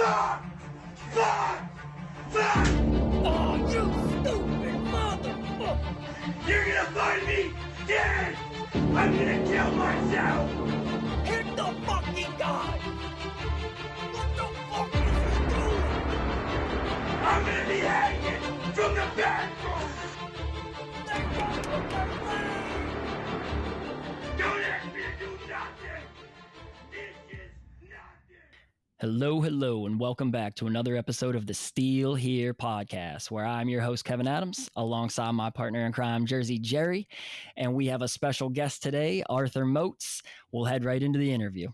Fuck! Fuck! Fuck! Oh, you stupid motherfucker! You're gonna find me dead! I'm gonna kill myself! Hit the fucking guy! What the fuck is he doing? I'm gonna be hanging from the bathroom! They got the leg! Don't ask me to do nothing! This is nothing! Hello, and welcome back to another episode of the Steel Here podcast, where I'm your host, Kevin Adams, alongside my partner in crime, Jersey Jerry, and we have a special guest today, Arthur Moats. We'll head right into the interview.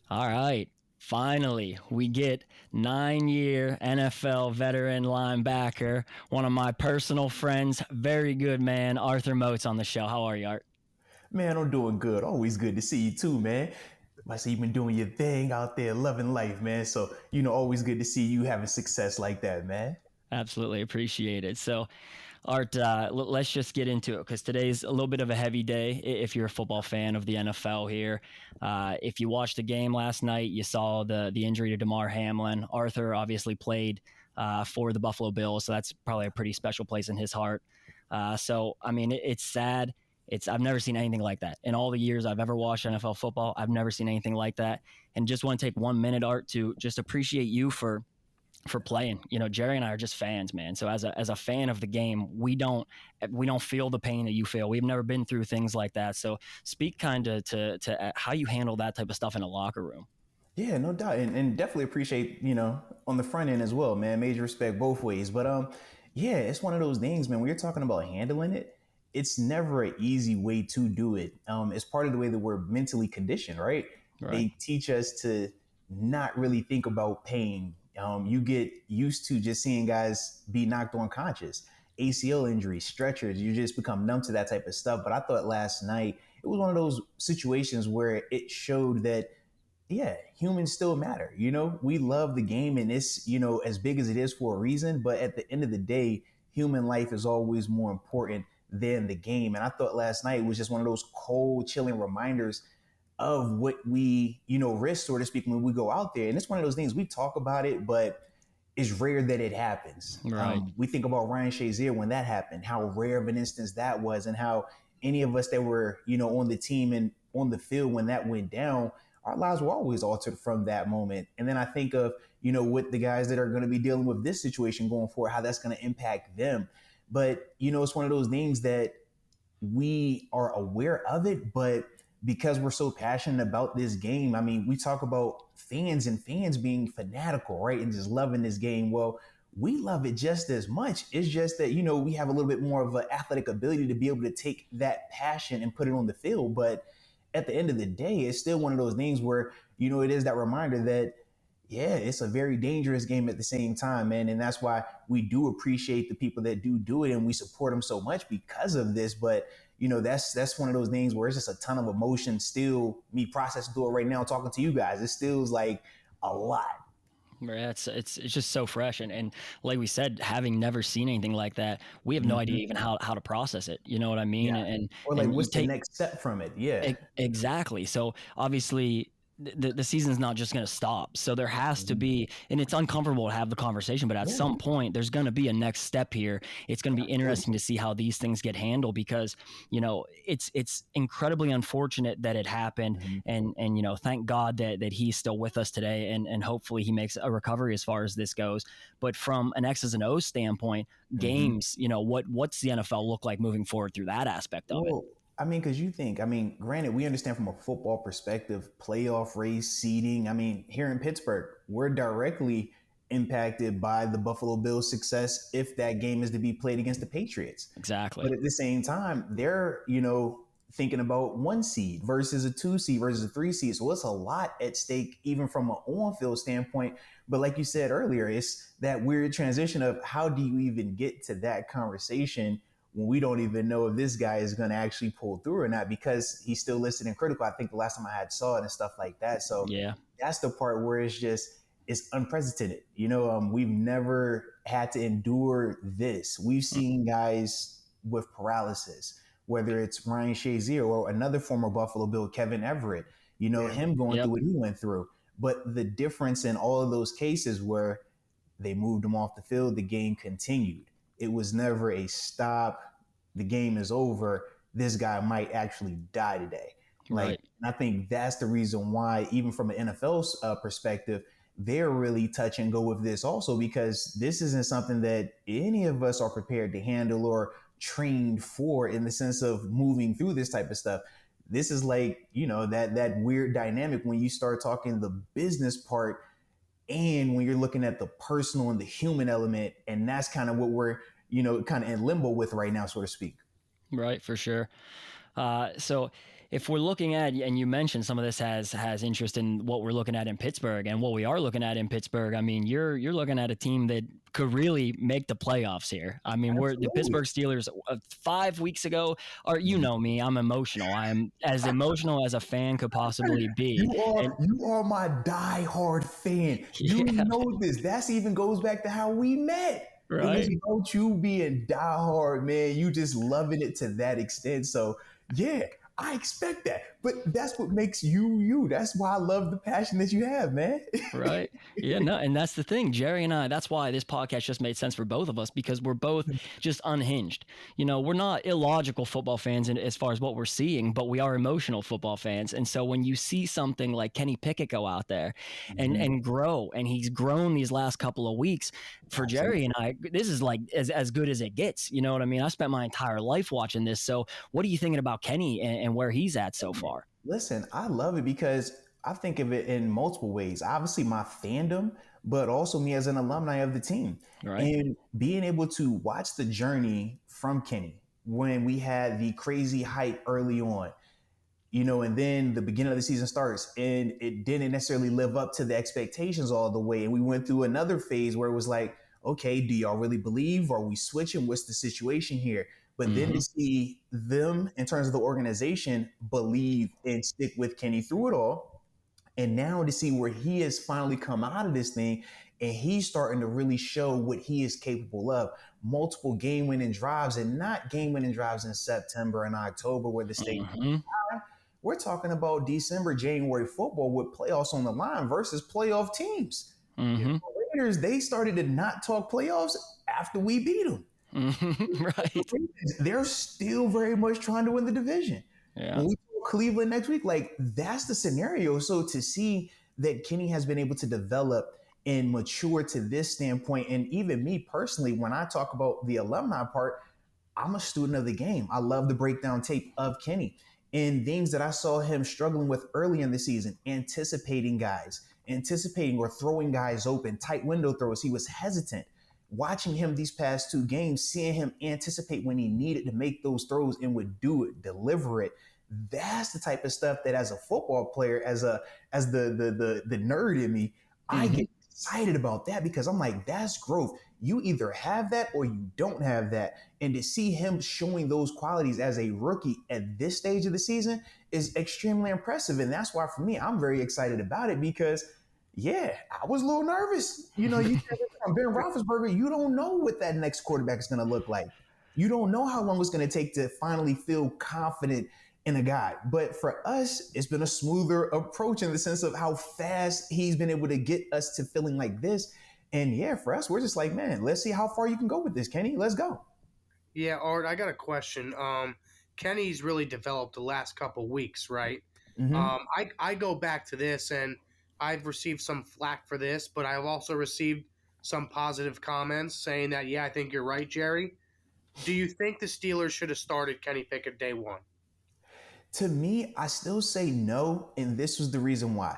All right, finally, we get 9-year NFL veteran linebacker, one of my personal friends, very good man, Arthur Moats on the show. How are you, Art? Man, I'm doing good. Always good to see you too, man. I see you've been doing your thing out there, loving life, man. So, always good to see you having success like that, man. Absolutely appreciate it. So, Art, let's just get into it because today's a little bit of a heavy day if you're a football fan of the NFL here. If you watched the game last night, you saw the injury to Damar Hamlin. Arthur obviously played for the Buffalo Bills, so that's probably a pretty special place in his heart. It's sad. I've never seen anything like that. In all the years I've ever watched NFL football, I've never seen anything like that. And just want to take 1 minute, Art, to just appreciate you for playing. Jerry and I are just fans, man. So as a fan of the game, we don't feel the pain that you feel. We've never been through things like that. So speak kind of to how you handle that type of stuff in a locker room. Yeah, no doubt. And definitely appreciate, on the front end as well, man. Major respect both ways. But it's one of those things, man, when you're talking about handling it, it's never an easy way to do it. It's part of the way that we're mentally conditioned, right? They teach us to not really think about pain. You get used to just seeing guys be knocked unconscious, ACL injuries, stretchers. You just become numb to that type of stuff. But I thought last night it was one of those situations where it showed that, humans still matter. We love the game and it's, as big as it is for a reason. But at the end of the day, human life is always more important than the game. And I thought last night was just one of those cold, chilling reminders of what we, risk, so to speak, when we go out there. And it's one of those things we talk about it, but it's rare that it happens. Right. We think about Ryan Shazier when that happened, how rare of an instance that was, and how any of us that were, on the team and on the field when that went down, our lives were always altered from that moment. And then I think of, with the guys that are going to be dealing with this situation going forward, how that's going to impact them. But, it's one of those things that we are aware of it, but because we're so passionate about this game, I mean, we talk about fans being fanatical, right? And just loving this game. Well, we love it just as much. It's just that, we have a little bit more of an athletic ability to be able to take that passion and put it on the field. But at the end of the day, it's still one of those things where, it is that reminder that, it's a very dangerous game at the same time, man. And that's why we do appreciate the people that do it and we support them so much because of this. But, that's one of those things where it's just a ton of emotion still, me processing through it right now, talking to you guys. It still is like a lot. Yeah, it's just so fresh. And like we said, having never seen anything like that, we have no idea even how to process it. You know what I mean? Yeah. Or what's the next step from it? Yeah, exactly. So obviously the season's not just going to stop. So there has to be, and it's uncomfortable to have the conversation, but at some point there's going to be a next step here. It's going to be interesting to see how these things get handled because, it's incredibly unfortunate that it happened. And, thank God that he's still with us today and hopefully he makes a recovery as far as this goes. But from an X's and O's standpoint, games, what's the NFL look like moving forward through that aspect of it? Because granted, we understand from a football perspective, playoff race, seeding. Here in Pittsburgh, we're directly impacted by the Buffalo Bills' success if that game is to be played against the Patriots. Exactly. But at the same time, they're, thinking about 1 seed versus a 2 seed versus a 3 seed. So it's a lot at stake, even from an on-field standpoint. But like you said earlier, it's that weird transition of how do you even get to that conversation when we don't even know if this guy is going to actually pull through or not because he's still listed in critical. I think the last time I had saw it and stuff like that. So that's the part where it's unprecedented. We've never had to endure this. We've seen guys with paralysis, whether it's Ryan Shazier or another former Buffalo Bill, Kevin Everett, him going through what he went through. But the difference in all of those cases were they moved him off the field, the game continued. It was never a stop, the game is over, this guy might actually die today. Like, Right. and I think that's the reason why, even from an NFL perspective, they're really touch and go with this also, because this isn't something that any of us are prepared to handle or trained for in the sense of moving through this type of stuff. This is like, that weird dynamic when you start talking the business part and when you're looking at the personal and the human element. And that's kind of what we're, kind of in limbo with right now, so to speak. Right, for sure. So if we're looking at, and you mentioned some of this has interest in what we're looking at in Pittsburgh and what we are looking at in Pittsburgh. I mean, you're looking at a team that could really make the playoffs here. I mean, we're the Pittsburgh Steelers 5 weeks ago. Or you know me, I'm emotional. I am as emotional as a fan could possibly be. You are my diehard fan. You Yeah. know this. That's even goes back to how we met. It was Right. about you being diehard, man. You just loving it to that extent. So yeah, I expect that. But that's what makes you you. That's why I love the passion that you have, man. Right. Yeah, no, and that's the thing. Jerry and I, that's why this podcast just made sense for both of us, because we're both just unhinged. We're not illogical football fans as far as what we're seeing, but we are emotional football fans. And so when you see something like Kenny Pickett go out there and grow, and he's grown these last couple of weeks, for Jerry and I, this is like as good as it gets. You know what I mean? I spent my entire life watching this. So what are you thinking about Kenny and where he's at so far? Listen, I love it because I think of it in multiple ways. Obviously, my fandom, but also me as an alumni of the team. Right. And being able to watch the journey from Kenny when we had the crazy hype early on, and then the beginning of the season starts and it didn't necessarily live up to the expectations all the way. And we went through another phase where it was like, okay, do y'all really believe? Are we switching? What's the situation here? But then to see them in terms of the organization believe and stick with Kenny through it all. And now to see where he has finally come out of this thing and he's starting to really show what he is capable of. Multiple game-winning drives, and not game-winning drives in September and October where the state. We're talking about December, January football with playoffs on the line versus playoff teams. The Raiders, they started to not talk playoffs after we beat them. Right. They're still very much trying to win the division. Yeah. When we talk Cleveland next week, like that's the scenario. So to see that Kenny has been able to develop and mature to this standpoint, and even me personally, when I talk about the alumni part, I'm a student of the game. I love the breakdown tape of Kenny and things that I saw him struggling with early in the season, anticipating or throwing guys open, tight window throws. He was hesitant. Watching him these past 2 games, seeing him anticipate when he needed to make those throws and would do it, deliver it. That's the type of stuff that as a football player, as the nerd in me, I get excited about that because I'm like, that's growth. You either have that or you don't have that. And to see him showing those qualities as a rookie at this stage of the season is extremely impressive. And that's why for me, I'm very excited about it because yeah, I was a little nervous. You from Ben Roethlisberger, you don't know what that next quarterback is going to look like. You don't know how long it's going to take to finally feel confident in a guy. But for us, it's been a smoother approach in the sense of how fast he's been able to get us to feeling like this. And yeah, for us, we're just like, man, let's see how far you can go with this, Kenny. Let's go. Yeah, Art, I got a question. Kenny's really developed the last couple weeks, right? I go back to this, and I've received some flack for this, but I've also received some positive comments saying that, yeah, I think you're right, Jerry. Do you think the Steelers should have started Kenny Pickett day one? To me, I still say no, and this was the reason why.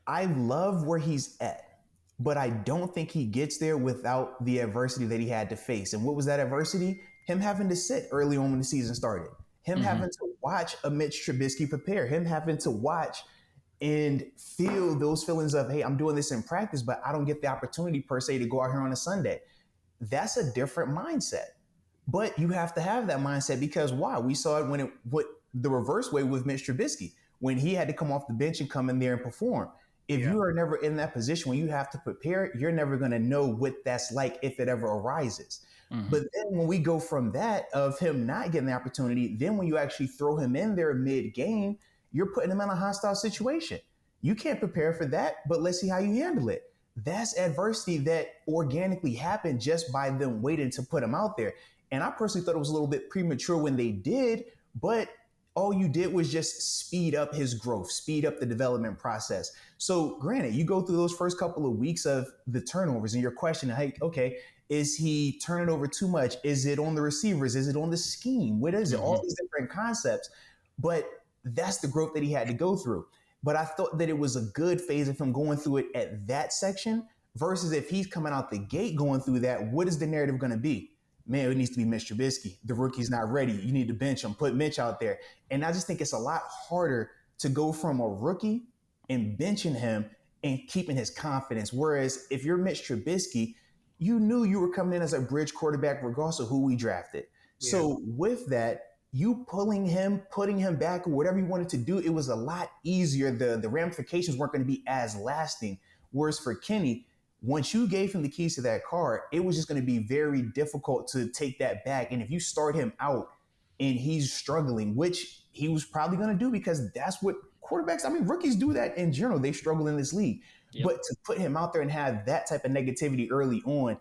I love where he's at, but I don't think he gets there without the adversity that he had to face. And what was that adversity? Him having to sit early on when the season started. Him having to watch a Mitch Trubisky prepare. Him having to watch and feel those feelings of, hey, I'm doing this in practice, but I don't get the opportunity per se to go out here on a Sunday. That's a different mindset. But you have to have that mindset because why? We saw it the reverse way with Mitch Trubisky, when he had to come off the bench and come in there and perform. If you are never in that position when you have to prepare, you're never going to know what that's like if it ever arises. But then when we go from that of him not getting the opportunity, then when you actually throw him in there mid-game, you're putting him in a hostile situation. You can't prepare for that, but let's see how you handle it. That's adversity that organically happened just by them waiting to put him out there. And I personally thought it was a little bit premature when they did, but all you did was just speed up his growth, speed up the development process. So granted, you go through those first couple of weeks of the turnovers and you're questioning, hey, okay, is he turning over too much? Is it on the receivers? Is it on the scheme? What is it? All these different concepts. But that's the growth that he had to go through. But I thought that it was a good phase of him going through it at that section versus if he's coming out the gate going through that, what is the narrative going to be? Man, it needs to be Mitch Trubisky. The rookie's not ready. You need to bench him, put Mitch out there. And I just think it's a lot harder to go from a rookie and benching him and keeping his confidence. Whereas if you're Mitch Trubisky, you knew you were coming in as a bridge quarterback regardless of who we drafted. Yeah. So with that, you pulling him, putting him back, or whatever you wanted to do, it was a lot easier. The ramifications weren't going to be as lasting. Whereas for Kenny, once you gave him the keys to that car, it was just going to be very difficult to take that back. And if you start him out and he's struggling, which he was probably going to do because that's what quarterbacks, I mean, rookies do that in general. They struggle in this league. Yep. But to put him out there and have that type of negativity early on,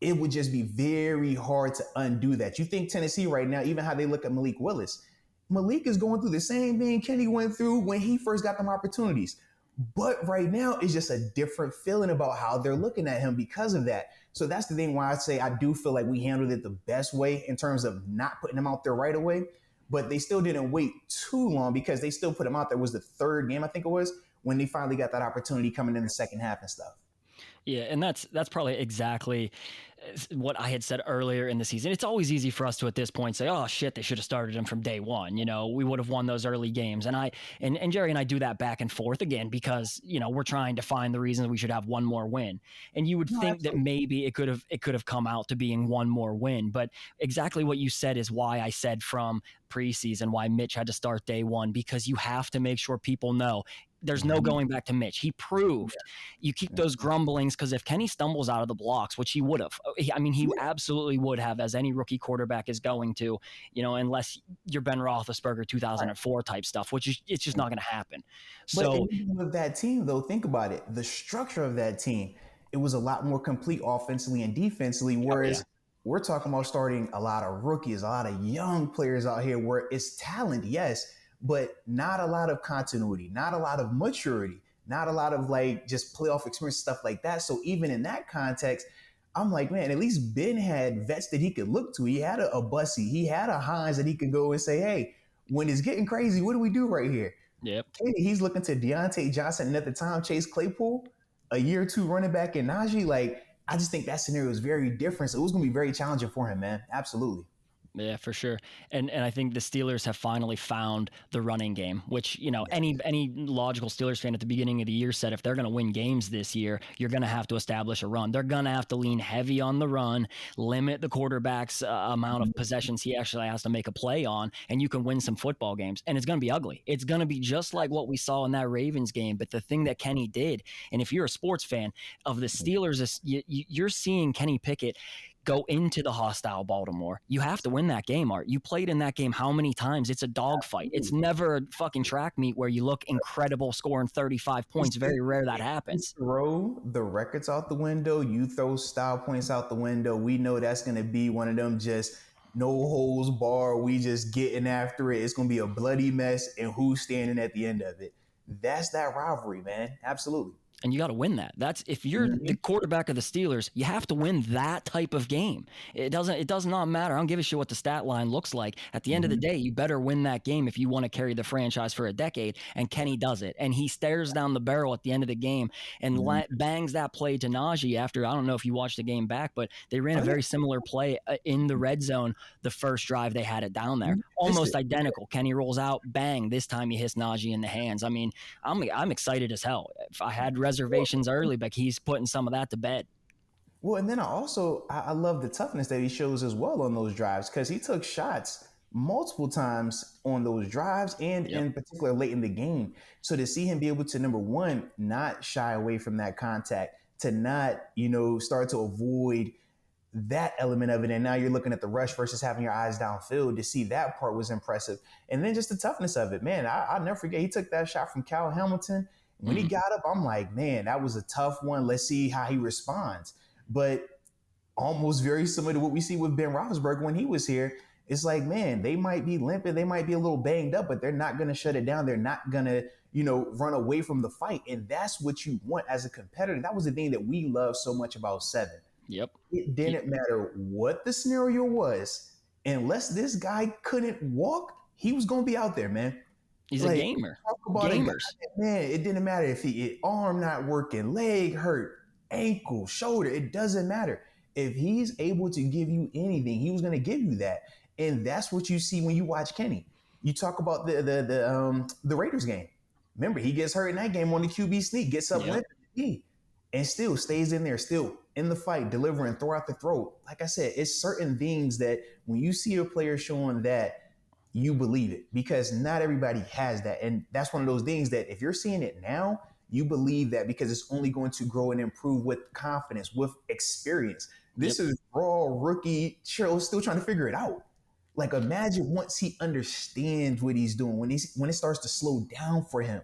it would just be very hard to undo that. You think Tennessee right now, even how they look at Malik Willis, Malik is going through the same thing Kenny went through when he first got them opportunities. But right now, it's just a different feeling about how they're looking at him because of that. So that's the thing why I say I do feel like we handled it the best way in terms of not putting him out there right away. But they still didn't wait too long because they still put him out there. It was the third game, I think it was, when they finally got that opportunity coming in the second half and stuff. Yeah, and that's probably exactly what I had said earlier in the season. It's always easy for us to at this point say, oh shit, they should have started him from day one. You know, we would have won those early games. And and Jerry and I do that back and forth again because, you know, we're trying to find the reason we should have one more win. And you would think that maybe it could have come out to being one more win. But exactly what you said is why I said from preseason why Mitch had to start day one, because you have to make sure people know there's no going back to Mitch. He proved you keep those grumblings because if Kenny stumbles out of the blocks, which he would have, I mean, he absolutely would have, as any rookie quarterback is going to, you know, unless you're Ben Roethlisberger 2004 type stuff, which is it's just not going to happen. So with that team, though, think about it. The structure of that team, it was a lot more complete offensively and defensively, whereas we're talking about starting a lot of rookies, a lot of young players out here where it's talent, yes, but not a lot of continuity, not a lot of maturity, not a lot of like just playoff experience, stuff like that. So even in that context, I'm like, man, at least Ben had vets that he could look to. He had a Bussy, he had a Hines that he could go and say, hey, when it's getting crazy, what do we do right here? Yep. He's looking to Deontay Johnson and at the time Chase Claypool, a year or two running back in Najee. Like, I just think that scenario is very different. So it was going to be very challenging for him, man. Absolutely. Yeah, for sure. And I think the Steelers have finally found the running game, which, you know, any logical Steelers fan at the beginning of the year said if they're going to win games this year, you're going to have to establish a run. They're going to have to lean heavy on the run, limit the quarterback's amount of possessions he actually has to make a play on, and you can win some football games. And it's going to be ugly. It's going to be just like what we saw in that Ravens game. But the thing that Kenny did, and if you're a sports fan of the Steelers, you're seeing Kenny Pickett go into the hostile Baltimore. You have to win that game, Art. You played in that game how many times? It's a dogfight. It's never a fucking track meet where you look incredible scoring 35 points. Very rare that happens. You throw the records out the window. You throw style points out the window. We know that's going to be one of them just no holds bar. We just getting after it. It's going to be a bloody mess, and who's standing at the end of it. That's that rivalry, man. Absolutely. And you got to win that. That's if you're the quarterback of the Steelers, you have to win that type of game. It does not matter. I don't give a shit what the stat line looks like. At the end of the day, you better win that game if you want to carry the franchise for a decade. And Kenny does it. And he stares down the barrel at the end of the game and bangs that play to Najee after, I don't know if you watched the game back, but they ran a very similar play in the red zone the first drive they had it down there. Almost identical. Kenny rolls out, bang. This time he hits Najee in the hands. I mean, I'm excited as hell. If I had reservations early, but he's putting some of that to bed. Well, and then I love the toughness that he shows as well on those drives, because he took shots multiple times on those drives and in particular late in the game. So to see him be able to, number one, not shy away from that contact, to not, start to avoid that element of it. And now you're looking at the rush versus having your eyes downfield. To see that part was impressive. And then just the toughness of it, man, I'll never forget. He took that shot from Cal Hamilton When he got up, I'm like, man, that was a tough one. Let's see how he responds. But almost very similar to what we see with Ben Roethlisberger when he was here. It's like, man, they might be limping, they might be a little banged up, but they're not going to shut it down. They're not going to, run away from the fight. And that's what you want as a competitor. That was the thing that we love so much about Seven. Yep. It didn't matter what the scenario was, unless this guy couldn't walk, he was going to be out there, man. He's a gamer. Talk about Gamers. Man, it didn't matter if he arm not working, leg hurt, ankle, shoulder. It doesn't matter. If he's able to give you anything, he was going to give you that. And that's what you see when you watch Kenny. You talk about the Raiders game. Remember, he gets hurt in that game on the QB sneak, gets up limping, and still stays in there, still in the fight, delivering, throw out the throat. Like I said, it's certain things that when you see a player showing that, you believe it, because not everybody has that. And that's one of those things that if you're seeing it now, you believe that because it's only going to grow and improve with confidence, with experience. This is raw rookie Cheryl still trying to figure it out. Like, imagine once he understands what he's doing, when it starts to slow down for him,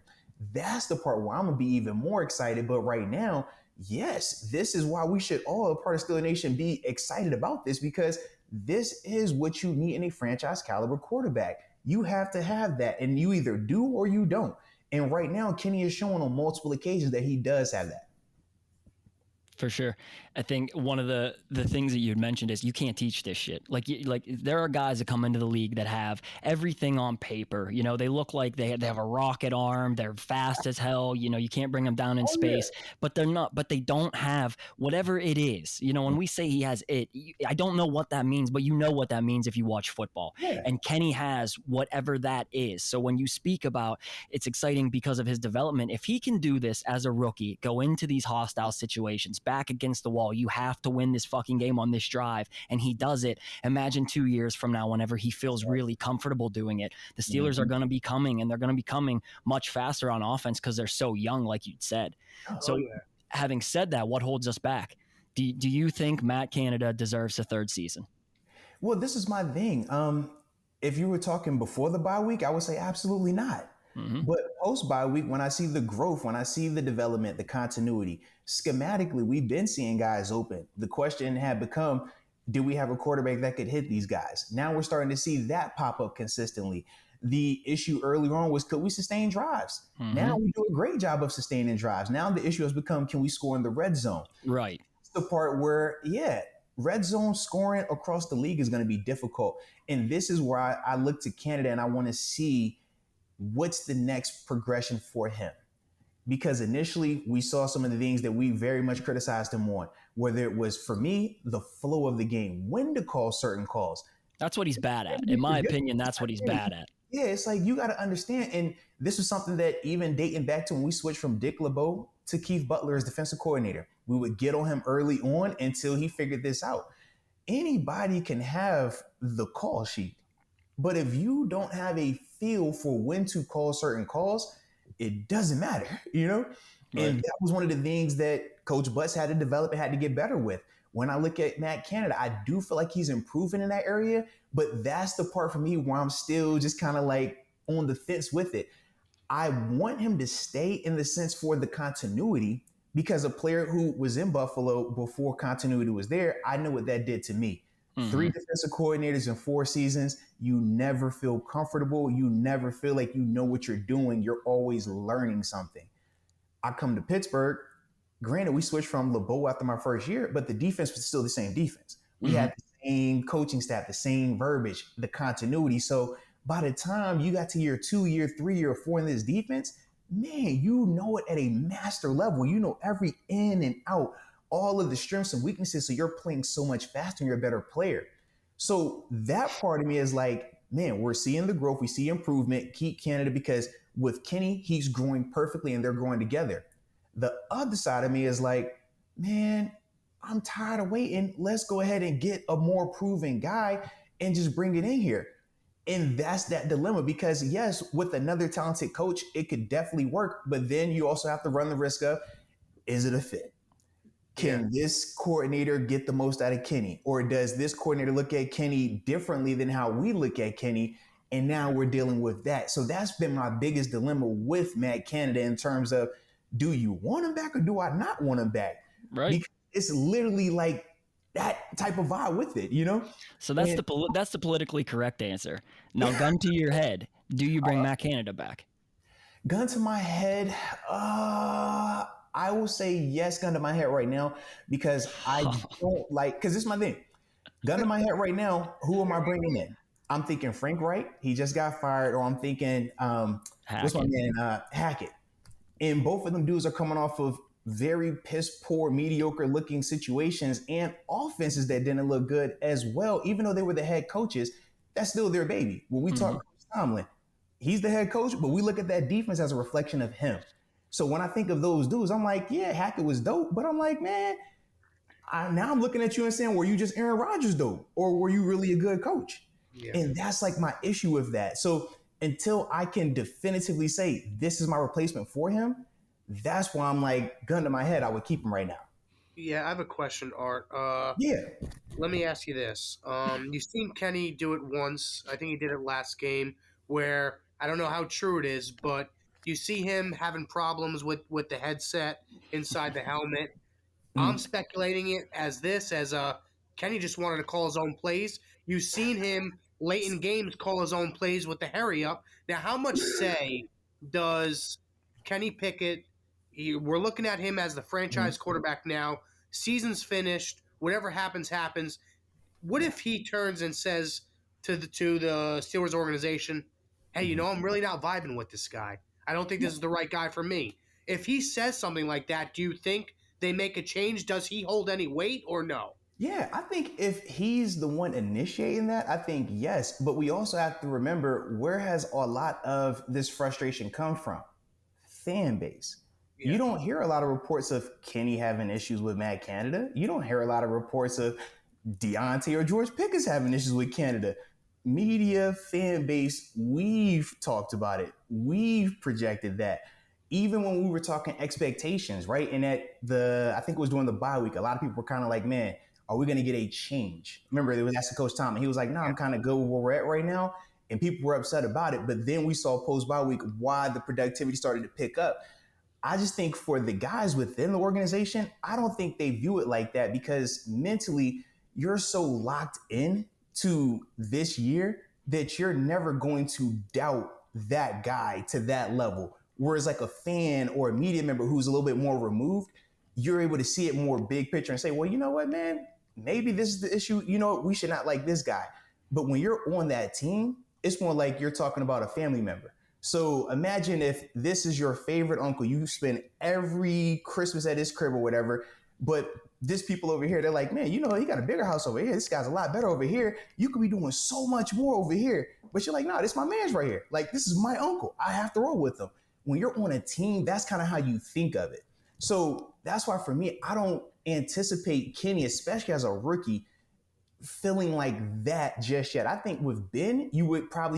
that's the part where I'm gonna be even more excited. But right now, yes, this is why we should all, part of Steeler Nation, be excited about this, because this is what you need in a franchise caliber quarterback. You have to have that, and you either do or you don't. And right now, Kenny is showing on multiple occasions that he does have that. For sure. I think one of the things that you had mentioned is you can't teach this shit. Like there are guys that come into the league that have everything on paper. They look like they have a rocket arm. They're fast as hell. You can't bring them down in space, but they're not. But they don't have whatever it is. When we say he has it, I don't know what that means, but you know what that means if you watch football. Yeah. And Kenny has whatever that is. So when you speak about it's exciting because of his development, if he can do this as a rookie, go into these hostile situations, back against the wall, you have to win this fucking game on this drive, and he does it. Imagine 2 years from now, whenever he feels really comfortable doing it, the Steelers are going to be coming, and they're going to be coming much faster on offense because they're so young, like you'd said. Having said that, what holds us back? Do you think Matt Canada deserves a third season? Well, this is my thing. If you were talking before the bye week, I would say absolutely not. Mm-hmm. But post bye week, when I see the growth, when I see the development, the continuity, schematically, we've been seeing guys open. The question had become, do we have a quarterback that could hit these guys? Now we're starting to see that pop up consistently. The issue earlier on was, could we sustain drives? Mm-hmm. Now we do a great job of sustaining drives. Now the issue has become, can we score in the red zone? Right. It's the part where, red zone scoring across the league is going to be difficult. And this is where I look to Canada and I want to see what's the next progression for him. Because initially we saw some of the things that we very much criticized him on, whether it was, for me, the flow of the game, when to call certain calls. That's what he's bad at. In my opinion, that's what he's bad at. Yeah, it's like you got to understand. And this was something that even dating back to when we switched from Dick LeBeau to Keith Butler as defensive coordinator, we would get on him early on until he figured this out. Anybody can have the call sheet, but if you don't have a feel for when to call certain calls, it doesn't matter, Right. And that was one of the things that Coach Butts had to develop and had to get better with. When I look at Matt Canada, I do feel like he's improving in that area, but that's the part for me where I'm still just kind of like on the fence with it. I want him to stay in the sense for the continuity, because a player who was in Buffalo before continuity was there, I know what that did to me. Mm-hmm. 3 defensive coordinators in 4 seasons. You never feel comfortable. You never feel like you know what you're doing. You're always learning something. I come to Pittsburgh. Granted, we switched from LeBeau after my first year, but the defense was still the same defense. We had the same coaching staff, the same verbiage, the continuity. So by the time you got to year 2, year 3, year 4 in this defense, man, you know it at a master level. You know every in and out, all of the strengths and weaknesses. So you're playing so much faster and you're a better player. So that part of me is like, man, we're seeing the growth. We see improvement. Keep Canada, because with Kenny, he's growing perfectly and they're growing together. The other side of me is like, man, I'm tired of waiting. Let's go ahead and get a more proven guy and just bring it in here. And that's that dilemma, because yes, with another talented coach, it could definitely work. But then you also have to run the risk of, is it a fit? Can this coordinator get the most out of Kenny? Or does this coordinator look at Kenny differently than how we look at Kenny? And now we're dealing with that. So that's been my biggest dilemma with Matt Canada in terms of, do you want him back or do I not want him back? Right. Because it's literally like that type of vibe with it, you know? So that's the politically correct answer. Now, gun to your head, do you bring Matt Canada back? Gun to my head, I will say yes, gun to my head right now, because I don't like, because this is my thing. Gun to my head right now, who am I bringing in? I'm thinking Frank Wright, he just got fired, or I'm thinking, what's my man, Hackett. And both of them dudes are coming off of very piss poor, mediocre looking situations and offenses that didn't look good as well. Even though they were the head coaches, that's still their baby. When we talk Coach Tomlin, he's the head coach, but we look at that defense as a reflection of him. So when I think of those dudes, I'm like, yeah, Hackett was dope, but I'm like, man, now I'm looking at you and saying, were you just Aaron Rodgers dope, or were you really a good coach? Yeah. And that's like my issue with that. So until I can definitively say this is my replacement for him, that's why I'm like, gun to my head, I would keep him right now. Yeah, I have a question, Art. Yeah. Let me ask you this. You've seen Kenny do it once. I think he did it last game, where I don't know how true it is, but you see him having problems with the headset inside the helmet. I'm speculating it as Kenny just wanted to call his own plays. You've seen him late in games call his own plays with the hurry up. Now, how much say does Kenny Pickett – we're looking at him as the franchise quarterback now. Season's finished. Whatever happens, happens. What if he turns and says to the Steelers organization, hey, I'm really not vibing with this guy. I don't think this is the right guy for me. If he says something like that, do you think they make a change? Does he hold any weight or no? Yeah, I think if he's the one initiating that, I think yes. But we also have to remember, where has a lot of this frustration come from? Fan base. Yeah. You don't hear a lot of reports of Kenny having issues with Matt Canada. You don't hear a lot of reports of Deontay or George Pickens having issues with Canada. Media, fan base, we've talked about it. We've projected that. Even when we were talking expectations, right? And I think it was during the bye week, a lot of people were kind of like, man, are we going to get a change? Remember, they was asking Coach Tomlin. He was like, no, I'm kind of good with where we're at right now. And people were upset about it. But then we saw post-bye week why the productivity started to pick up. I just think for the guys within the organization, I don't think they view it like that, because mentally you're so locked in to this year that you're never going to doubt that guy to that level. Whereas like a fan or a media member who's a little bit more removed, you're able to see it more big picture and say, well, you know what, man, maybe this is the issue. We should not like this guy. But when you're on that team, it's more like you're talking about a family member. So imagine if this is your favorite uncle, you spend every Christmas at his crib or whatever, but this people over here, they're like, man, he got a bigger house over here. This guy's a lot better over here. You could be doing so much more over here. But you're like, nah, this is my man's right here. Like, this is my uncle. I have to roll with him. When you're on a team, that's kind of how you think of it. So that's why for me, I don't anticipate Kenny, especially as a rookie, feeling like that just yet. I think with Ben, you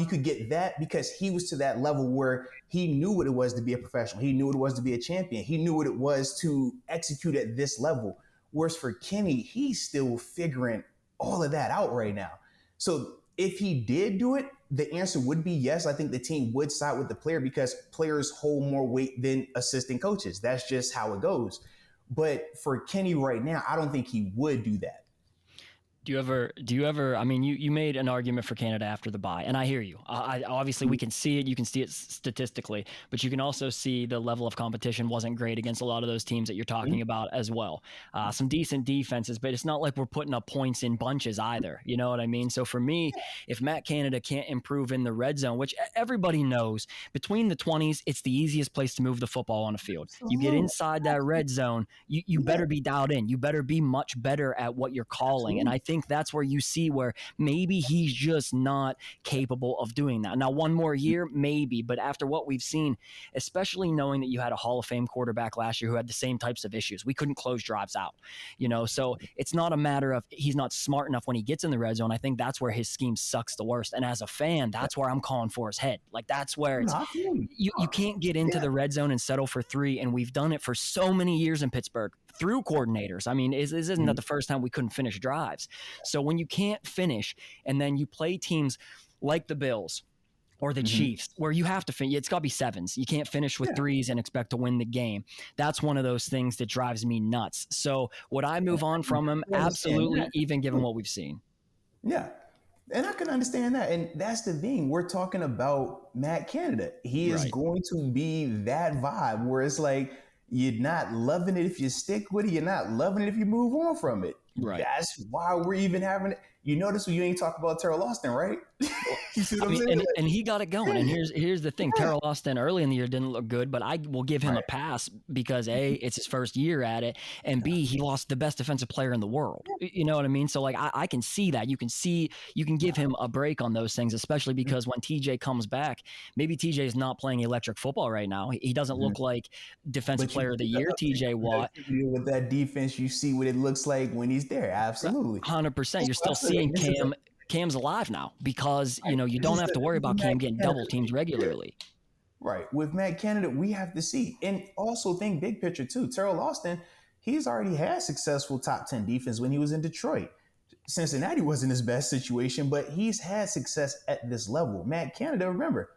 could get that because he was to that level where he knew what it was to be a professional. He knew what it was to be a champion. He knew what it was to execute at this level. Whereas for Kenny, he's still figuring all of that out right now. So if he did do it, the answer would be yes. I think the team would side with the player because players hold more weight than assistant coaches. That's just how it goes. But for Kenny right now, I don't think he would do that. Do you ever, I mean, you made an argument for Canada after the bye, and I hear you. Obviously, we can see it. You can see it statistically, but you can also see the level of competition wasn't great against a lot of those teams that you're talking about as well. Some decent defenses, but it's not like we're putting up points in bunches either. You know what I mean? So for me, if Matt Canada can't improve in the red zone, which everybody knows, between the 20s, it's the easiest place to move the football on a field. You get inside that red zone, you better be dialed in. You better be much better at what you're calling. And I think that's where you see where maybe he's just not capable of doing that. Now, one more year, maybe, but after what we've seen, especially knowing that you had a Hall of Fame quarterback last year who had the same types of issues, we couldn't close drives out, so it's not a matter of he's not smart enough when he gets in the red zone. I think that's where his scheme sucks the worst. And as a fan, that's where I'm calling for his head. Like, that's where it's, you can't get into the red zone and settle for 3. And we've done it for so many years in Pittsburgh through coordinators. I mean, this isn't that the first time we couldn't finish drives. So when you can't finish and then you play teams like the Bills or the Chiefs, where you have to finish. It's got to be sevens. You can't finish with threes and expect to win the game. That's one of those things that drives me nuts. So would I move on from him? Absolutely, even given what we've seen. Yeah. And I can understand that. And that's the thing. We're talking about Matt Canada. He is going to be that vibe where it's like, you're not loving it if you stick with it. You're not loving it if you move on from it. Right. That's why we're even having it. You notice when you ain't talking about Terrell Austin, right? You see what I'm saying? And he got it going. And here's the thing. Terrell Austin early in the year didn't look good, but I will give him a pass because A, it's his first year at it, and B, he lost the best defensive player in the world. You know what I mean? So like I can see that. You can give him a break on those things, especially because when TJ comes back, maybe TJ is not playing electric football right now. He doesn't look like defensive player of the year, TJ Watt. With that defense, you see what it looks like when he's there. Absolutely. 100%. You're still seeing Cam's alive now because, you don't have to worry about Cam getting double teamed regularly. Right. With Matt Canada, we have to see. And also think big picture too. Terrell Austin, he's already had successful top 10 defense when he was in Detroit. Cincinnati wasn't his best situation, but he's had success at this level. Matt Canada, remember,